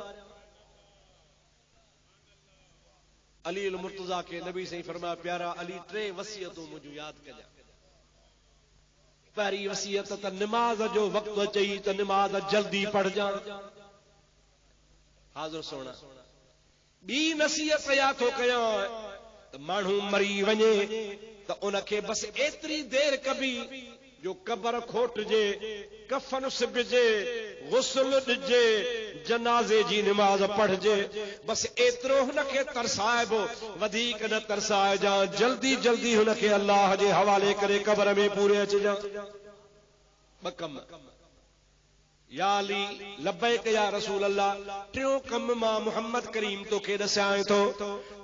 A: अली मुर्तज़ा के नबी सही फरमाया, प्यारा अली 3 वसियतूं मुंहिंजूं यादि कजां। पहिरी वसियत त निमाज़ जो वक़्तु अचई त निमाज़ जल्दी पढ़जां। हाज़िर सोना। ॿी नसीहत या थो कयां त माण्हू मरी वञे त उनखे बस एतिरी देर कबी जो कबर खोटजे, कफन सिबजे, गुस्ल ॾिजे, जनाज़े जी निमाज़ पढ़जे, बस एतिरो हुनखे तरसाइबो, वधीक न तरसाइजां। जल्दी जल्दी हुनखे अल्लाह जे हवाले करे कबर में पूरे अचजां। ॿ कम, या अली लब्बैक या रसूल अल्लाह। टियों कम मां मुहम्मद करीम तोखे ॾसाए थो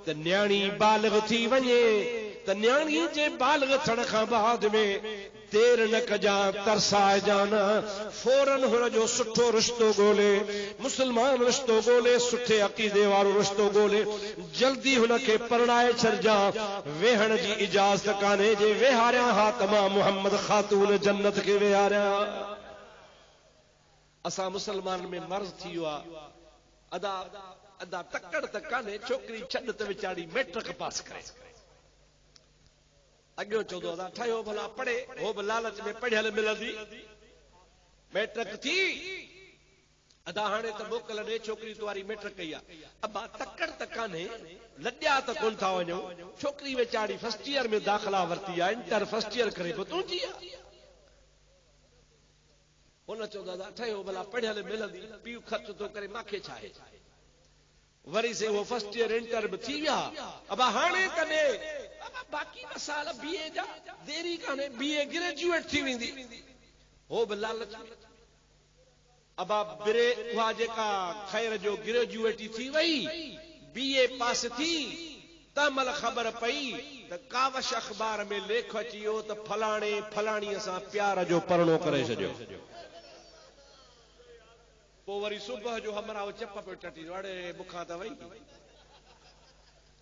A: त न्याणी बालिग़ थी वञे त न्याणी जे बालिग़ थियण खां बाद में देर न कजां, तरसाइजां न। फौरन हुनजो सुठो रिश्तो ॻोल्हे, मुस्लमान रिश्तो ॻोल्हे, सुठे अक़ीदे वारो रिश्तो ॻोल्हे, जल्दी हुनखे परणाए छॾिजां। वेहण जी इजाज़त कान्हे, जे वेहारियां हा त मां मुहम्मद ख़ातून जन्नत खे वेहारियां। असां मुसलमान में मर्ज़ थी वियो आहे, अदा अदा तकड़ त कान्हे, छोकिरी छॾ त वीचारी मैट्रिक पास करे। अॻियो चवंदो अदा ठहियो भला पढ़े, हो बि लालच में पढ़ियल मिलंदी, मैट्रिक थी अदा हाणे त मोकल ॾे, छोकिरी तुम्हारी मैट्रिक कई आहे। अबा तकड़ त कान्हे, लॾिया त कोन था वञूं, छोकिरी वीचारी फर्स्ट ईयर में दाख़िला वरिती आहे, इंटर फर्स्ट ईयर करे पोइ तूं जी आहे। हुन चवंदो दादा ठहियो भला पढ़ियल मिलंदी, पीउ ख़र्च थो करे, मूंखे छा आहे। वरी से वो फर्स्ट ईयर इंटर में थी विया, अब हाणे तॾे बाक़ी ॿ साल बीए जा, देरी कान्हे, बीए ग्रेजुएट थी वेंदी। हो बि लालच में। अब बिरे उहा जेका ख़ैर जो ग्रेजुएट थी वई, बीए पास थी, त महिल ख़बर पई त कावश अख़बार में लेख अची वियो त फलाणे फलाणीअ सां प्यार जो परणो करे छॾियो। पोइ वरी सुबुह जो हमराह चप पियो टटी, अड़े मूंखां त वई,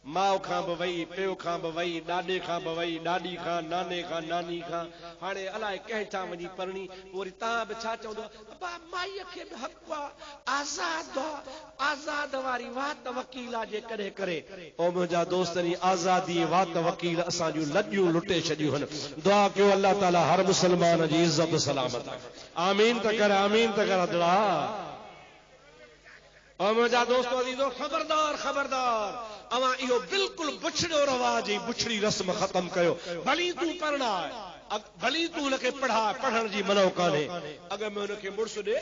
A: माउ खां बि वई, पियो खां बि वई, ॾाॾे खां बि वई, ॾाॾी खां, नाने खां, नानी खां, हाणे अलाए कंहिंठां वञी परणी। वरी तव्हां बि छा चवंदो, अबा माईअ खे बि हक़ आहे, आज़ाद आहे, आज़ाद वारी वात वकील आहे जे कॾहिं करे। ओ मुंहिंजा दोस्तनि, आज़ादी वात वकील असां जूं लॼूं लुटे छॾियूं आहिनि। दुआ कयो अल्लाह ताला हर मुसलमान जी इज़त सलामत। आमीन त कर, आमीन त कर दुआ। और मुझा दोस्तों अजीजो, खबरदार खबरदार, अवा इहो बिल्कुल बुछड़ो रवाज ही बुछड़ी रस्म खत्म कयो। भली तू पढ़ना है, भली तू उनके पढ़ा, पढ़ण जी मनो कान्हे, अगर मैं उनके मुड़स दे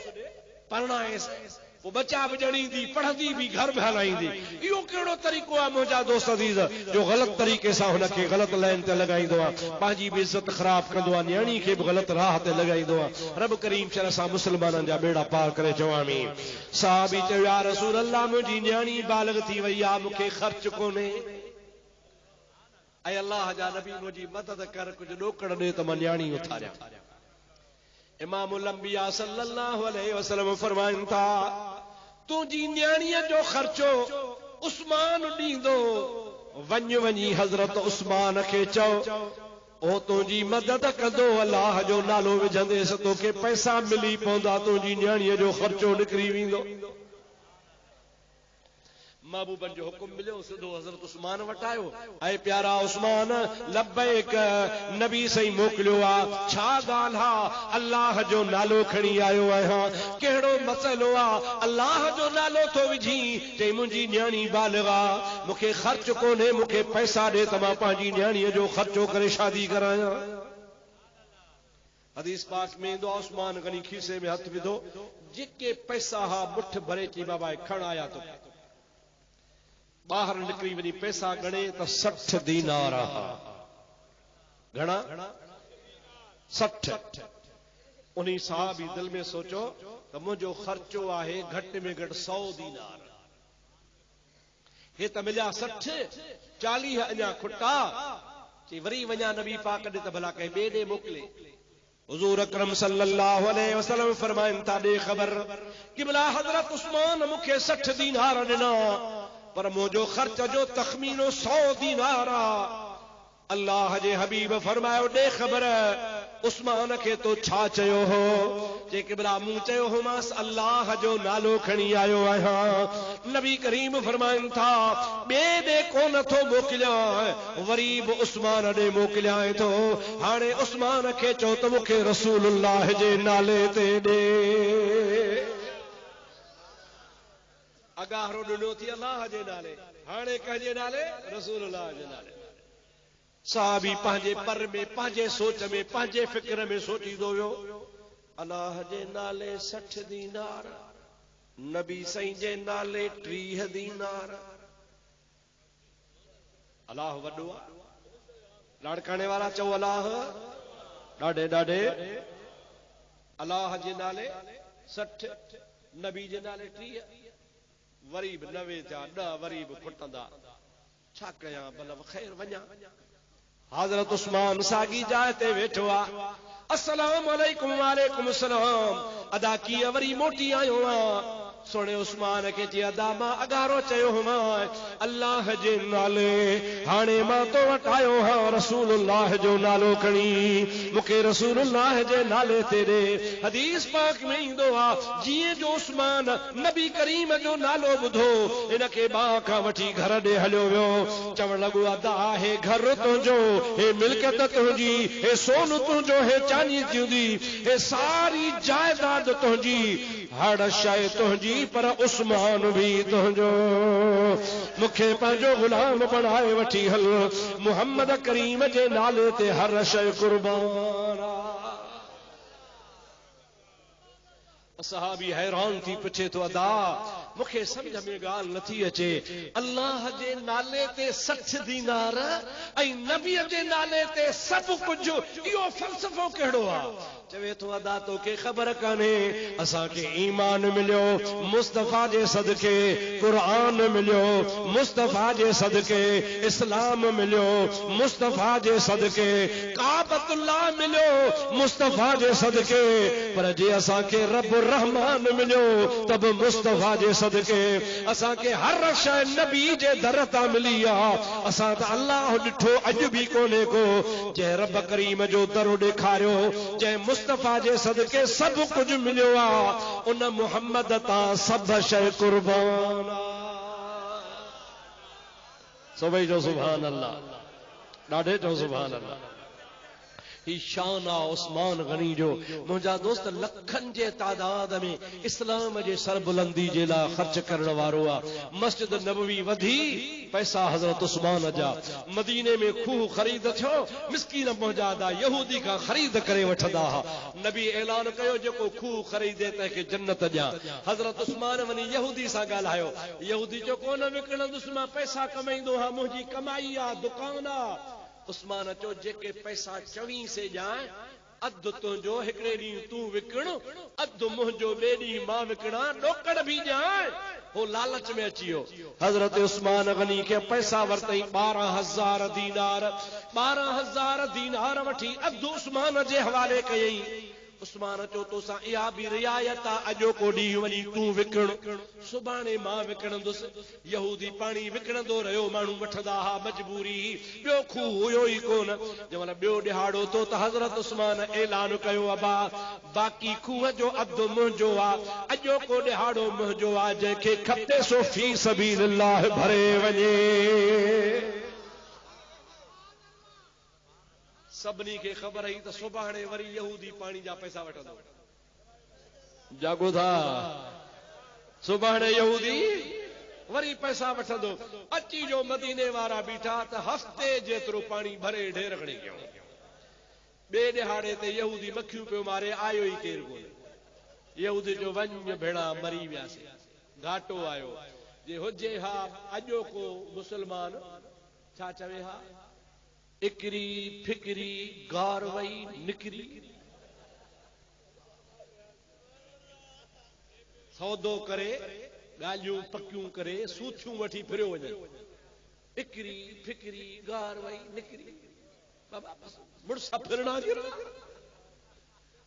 A: पढ़नाए, वो बच्चा भी ॼणींदी, पढ़ंदी भी, घर भी हलाईंदी। इहो कहिड़ो तरीक़ो आहे मुंहिंजा दोस्त अजीज, जो ग़लत तरीक़े सां हुनखे ग़लत लाइन ते लॻाईंदो आहे, पंहिंजी बि इज़त ख़राब कंदो आहे, न्याणी खे बि ग़लत राह ते लॻाईंदो आहे। रब करीम शर सां मुस्लमाननि जा बेड़ा पार करे चवां आमीन। साहबी चयो या रसूल अल्लाह, मुंहिंजी न्याणी बालिग़ थी वई आहे, मूंखे ख़र्च कोन्हे। ऐं अल्लाह जा नबी, मुंहिंजी मदद कर, कुझु ॾोकड़ ॾे त मां न्याणी उथारियां। इमामुल अंबिया सल्लल्लाहु अलैहि वसल्लम फरमाइनि था, तुंहिंजी न्याणीअ जो ख़र्चो उस्मान ॾींदो, वञ वञी हज़रत उस्मान खे चओ, ओ तुंहिंजी मदद कंदो, अल्लाह जो नालो विझंदेसि, तोखे पैसा मिली पवंदा, तुंहिंजी न्याणीअ जो ख़र्चो निकिरी वेंदो। महबूबन जो हुकुम मिलियो, सिधो हज़रत उस्मान वटि आयो। ऐं प्यारा उस्मान, लब्बैक, नबी सही मोकिलियो आहे, छा ॻाल्हि आहे, अल्लाह जो नालो खणी आयो आहियां, कहिड़ो मसइलो आहे, अल्लाह जो नालो थो विझी। चई मुंहिंजी न्याणी बालिग़ आहे, मूंखे ख़र्च कोन्हे, मूंखे पैसा ॾे त मां पंहिंजी न्याणीअ जो ख़र्चो करे शादी करायां। हदीस पाक में ईंदो आहे, उस्मान गनी खीसे में हथ विधो, जेके पैसा हा मुठ भरे, चई बाबा खण आया तो। बाहर निकरी वञी पैसा गणे त 60 दीनार। घणा? 60। उन्हीं साहबी दिल में सोचो त मुंहिंजो ख़र्चो आहे घटि में घटि 100 दीनार। हे त मिलिया 60, 40 अञा खुटा। चई वरी वञा नबी पाक ॾे त भला कंहिं ॿिए ॾे मोकिले। हुज़ूर अकरम सल्लल्लाहु अलैहि वसल्लम फरमाइनि था, ॾे ख़बर कि भला हज़रत उस्मान मूंखे 60 दीनार ॾिना, पर मुंहिंजो ख़र्च जो तख़मीनो 100 दीनार आहे। अल्लाह जे हबीब फरमायो, ॾे ख़बर उस्मान खे तो छा चयो हो? जेके भला मूं चयो हो मांसि अल्लाह जो नालो खणी आयो आहियां। नबी करीम फरमाइनि था, ॿिए ॾे कोन थो मोकिलियां, वरी बि उस्मान ॾे मोकिलियां थो। हाणे उस्मान खे चओ त मूंखे रसूलुल्लाह जे नाले ते ॾे। अगाहरो ॾिनो थी अल्लाह जे नाले, हाणे कंहिंजे नाले? रसूलुल्लाह जे नाले। साहबी पंहिंजे पर में, पंहिंजे सोच में, पंहिंजे फिक्र में सोचींदो वियो, अलाह जे नाले 60 दीनार, नबी साईं जे नाले 30 दीनार। अलाह वॾो आहे। लाड़काने वारा चओ अलाह, ॾाढे ॾाढे। अलाह जे नाले 60, नबी जे नाले 30, वरी बि 90 थिया, 10 वरी बि खुटंदा। छा कयां, भला ख़ैर वञा। हज़रत उस्मान साॻी जाइ ते वेठो आहे। अस्सलाम वालेकुम, वालेकुम सलाम। अदा कीअं वरी मोटी आयो आहियां? सोने उस्मान के जी अदा मां अगारो चयो हुआ, अल्लाह जे नाले हाणे मां तो वटि आयो हां रसूलुल्लाह जो नालो खणी। मूंखे रसूलुल्लाह जे नाले ते ॾे। हदीस पाक में ईंदो आहे, जीअं जो उस्मान नबी करीम जो नालो ॿुधो, इन खे ॿाह खां वठी घर ॾे हलियो वियो। चवण लॻो, अदा हे घर तुंहिंजो, हे मिल्कियत तुंहिंजी, हे सोन तुंहिंजो, हे चांदी तुंहिंजी, हे सारी जायदाद तुंहिंजी, हर शइ तुंहिंजी, पर उस्मान भी तुंहिंजो। मूंखे पंहिंजो गुलाम बणाए वठी हल, मुहम्मद करीम जे नाले ते हर शइ कुर्बान। सहाबी हैरान थी पुछे तो, अदा मूंखे समझ में ॻाल्हि नथी अचे, अल्लाह जे नाले ते 60 दीनार ऐं नबीअ जे नाले ते सभु कुझु, इहो फ़लसफ़ो कहिड़ो आहे? चवे तो, अदा तोखे ख़बर कान्हे, असांखे ईमान मिलियो मुस्तफ़ा जे सदके, क़ुरान मिलियो मुस्तफ़ा जे सदके, इस्लाम मिलियो मुस्तफ़ा जे सदके, काबतुल्लाह मिलियो मुस्तफ़ा जे सदके, पर जे असांखे रब रहमान मिलियो तब मुस्तफ़ा जे सदके। असांखे हर शइ नबी जे दर तां मिली आहे। असां त अल्लाह ॾिठो अॼु बि कोन्हे को, जंहिं रब करीम जो दर ॾेखारियो, जंहिं मुस्तफ़ा जे सदके सभु कुझु मिलियो आहे, उन मुहम्मद तां सभु शइ कुर्बान। सभई जो सुभान अल्लाह, ॾाढे जो सुभान अल्लाह। ही शान आहे उस्मान गनी जो। मुंहिंजा दोस्त लखनि जे तादाद में इस्लाम जे सरबुलंदी जे लाइ ख़र्च करण वारो आहे। मस्जिद नबवी वधी, पैसा हज़रत उस्मान जा। मदीने में खूह ख़रीद थियो, मिस्कीन मुंहिंजा यहूदी खां ख़रीद करे वठंदा हुआ। नबी ऐलान कयो, जेको खूह ख़रीदे तंहिंखे जन्नत ॾियां। हज़रत उस्मान वञी यहूदी सां ॻाल्हायो, यहूदी जो कोन विकिणंदुसि, मां पैसा कमाईंदो आहियां, मुंहिंजी कमाई आहे, दुकान आहे। उस्मान चो, जेके पैसा 24 से जाए, अधु तुंहिंजो, हिकिड़े ॾींहुं तूं विकिण, अधु मुंहिंजो, ॿिए ॾींहुं मां विकिणा, ॾोकड़ बि ॼाए। हो लालच में अची वियो। हज़रत उस्मान गनी खे पैसा वरितई 12,000 दीनार। 12,000 दीनार वठी अधु उस्मान जे हवाले कयई। उस्मान चो, तोसां इहा बि रियायत आहे, अॼोको ॾींहुं वञी तूं विकिण, सुभाणे मां विकिणंदुसि। यहूदी पाणी विकिणंदो रहियो, माण्हू वठंदा हुआ, मजबूरी, ॿियो खूह हुयो ई कोन। जंहिंमहिल ॿियो ॾिहाड़ो तो त हज़रत उस्मान ऐलान कयो, अबा बाक़ी खूह जो अधु मुंहिंजो आहे, अॼोको ॾिहाड़ो मुंहिंजो आहे, जंहिंखे खपे सो फी सबीलिल्लाह भरे वञे। सभिनी खे ख़बर हुई त सुभाणे वरी यहूदी पाणी जा पैसा वठंदो। जागो था, सुभाणे यहूदी वरी पैसा वठंदो। अची जो मदीने वारा बीठा त हफ़्ते जेतिरो पाणी भरे ढेर खणी कयो। ॿिए ॾिहाड़े ते यहूदी मखियूं पियो मारे, आयो ई केरु कोन। यहूदी जो, वञ भेणा मरी वियासीं, घाटो आयो। जे हुजे हा अॼोको मुसलमान, छा चवे हा, इकरी फिकरी गार वई निकरी, सौदो करे, ॻाल्हियूं पकियूं करे, सूथियूं वठी फिरियो वञे। इकरी फिकरी गार वई निकरी, बाबा मुड़सा फिरणा जी।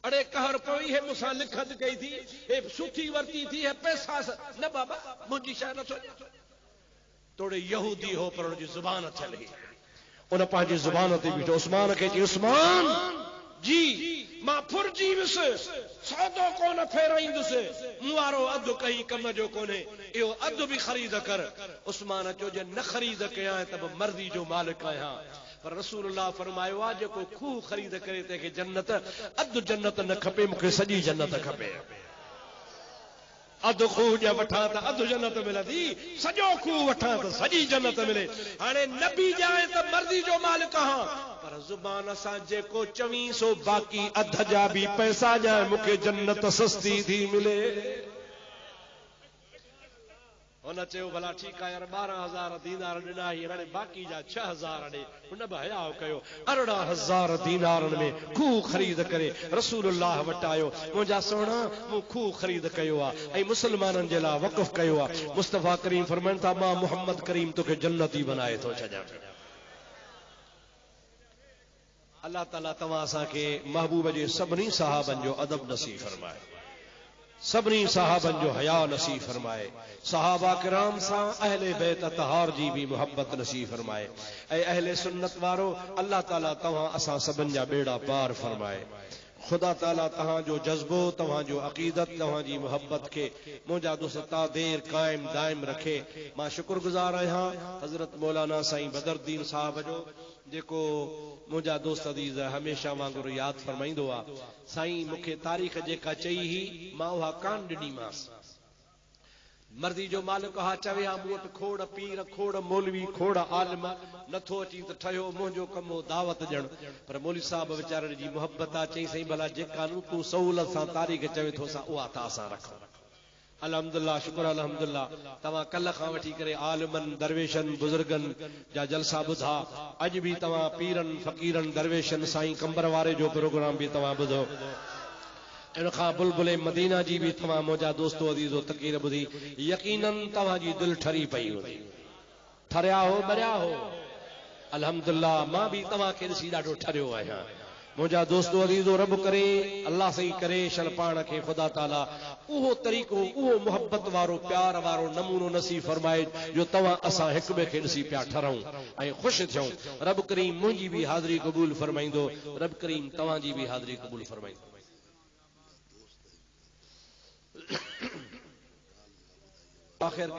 A: अड़े कहर पई है, मूंसां लिखत कई थी, हे सूथी वरती थी, हे पैसा न बाबा, मुंहिंजी शइ नथो। तोड़े यहूदी हो, पर उनजी ज़ुबान थियल हुई। उन पंहिंजी ज़ुबान ते बीठो। उस्मान खे चई, उस्मान जी मां फुरजी वियुसि, सौदो कोन फेराईंदुसि, मूं वारो अधु कहीं कम जो कोन्हे, इहो अधु बि ख़रीद कर। उस्मान चयो, जे न ख़रीद कयां त बि मर्ज़ी जो मालिक आहियां। पर रसूलुल्लाह फरमायो आहे, जेको खूह ख़रीद करे तंहिंखे जन्नत, अधु जन्नत न खपे, मूंखे सॼी जन्नत खपे। अधु खूह जा वठां त अधु जन्नत मिलंदी, सॼो खूह वठां त सॼी जन्नत मिले। हाणे नबी जाए त मर्ज़ी जो मालिक आहां, पर ज़ुबान सां जेको चवीं सो बाक़ी अध जा बि पैसा ॾियां मूंखे जन्नत सस्ती थी मिले। हुन चयो भला ठीकु आहे यार 12,000 दीनार ॾिना ही, हाणे बाक़ी जा 6,000 ॾे। हुन बि हया कयो, 18,000 दीनारनि में खूह ख़रीद करे रसूलुल्लाह वटि आयो। मुंहिंजा सोना मूं खूह ख़रीद कयो आहे ऐं मुस्लमाननि जे लाइ वक़फ़ कयो आहे। मुस्तफ़ा करीम फरमाइनि था मां मोहम्मद करीम तोखे जन्नती बनाए थो छॾियां। अल्लाह ताला तव्हां असांखे महबूब जे सभिनी सहाबनि जो अदब नसीब फरमाए, सभिनी सहाबनि जो हया नसीब फरमाए, सहाबा किराम सां अहले बैत अतहार जी भी मोहब्बत नसीब फरमाए। ऐं अहले सुन्नत वारो अल्लाह ताला तव्हां असां सभिनि जा बेड़ा पार फरमाए। खुदा ताला तव्हां जो जज्बो, तव्हां जो अक़ीदत, तव्हां जी मोहब्बत के मुंहिंजा दोस्त ता देर कायम दायम रखे। मां शुक्रगुज़ार आहियां हज़रत मौलाना साईं बदरुद्दीन साहब जो, जेको मुंहिंजा दोस्त अज़ीज़ हमेशह वांगुरु यादि फरमाईंदो आहे। साईं मूंखे तारीख़ जेका चई हुई मां उहा कान ॾिनीमांसि। मर्ज़ी जो मालिक हा चवे हा मूं वटि खोड़ पीर, खोड़ मौलवी, खोड़ आलिम, नथो अची त ठहियो मुंहिंजो कमु हो दावत ॾियणु। पर मौलवी साहब वीचारनि जी मोहब्बत आहे, चई साईं भला जेका तूं सहूलत सां तारीख़ चवे थो सा उहा त असां रखूं। अल्हम्दुलिल्लाह, शुक्र अल्हम्दुलिल्लाह। तव्हां कल्ह खां वठी करे आलिमनि, दरवेशनि, बुज़ुर्गनि जा जलसा ॿुधा। अॼु बि तव्हां पीरनि, फ़क़ीरनि, दरवेशनि, साईं कंबर वारे जो प्रोग्राम बि तव्हां ॿुधो। इन खां बुलबुले मदीना जी भी तव्हां मुंहिंजा दोस्तो अज़ीज़ो तक़रीर ॿुधी। यकीनन तव्हांजी दिलि ठरी पई हूंदी, ठरिया हो, मरिया हो। अल्हम्दुलिल्लाह, मां भी तव्हांखे ॾिसी ॾाढो ठरियो आहियां। मुंहिंजा दोस्तो अज़ीज़ो, रब करे अल्लाह सही करे शल पाण खे ख़ुदा ताला उहो तरीक़ो, उहो मोहब्बत वारो, प्यार वारो नमूनो नसीब फरमाए जो तव्हां असां हिक ॿिए खे ॾिसी पिया ठरूं ऐं ख़ुशि थियूं। रब करीम मुंहिंजी भी हाज़िरी क़बूल फरमाईंदो, रब करीम तव्हांजी भी हाज़िरी क़बूल फरमाईंदो। आखिर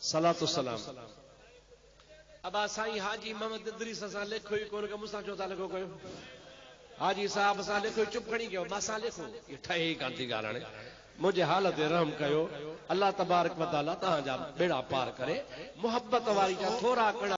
A: सलातो सलाम अबा साईं हाजी मोहम्मद इदरीस सां लिखो ई कोन के मुसां छो था लिखो कयो। हाजी साहब सां लिखो चुप खणी कयो, मां लिखो ये ठहे ई कान थी ॻाल्हि। हाणे मुंहिंजे हालत ते रहम कयो। अल्लाह तबारक व तआला तव्हांजा बेड़ा पार करे। मोहब्बत वारी जा थोरा कण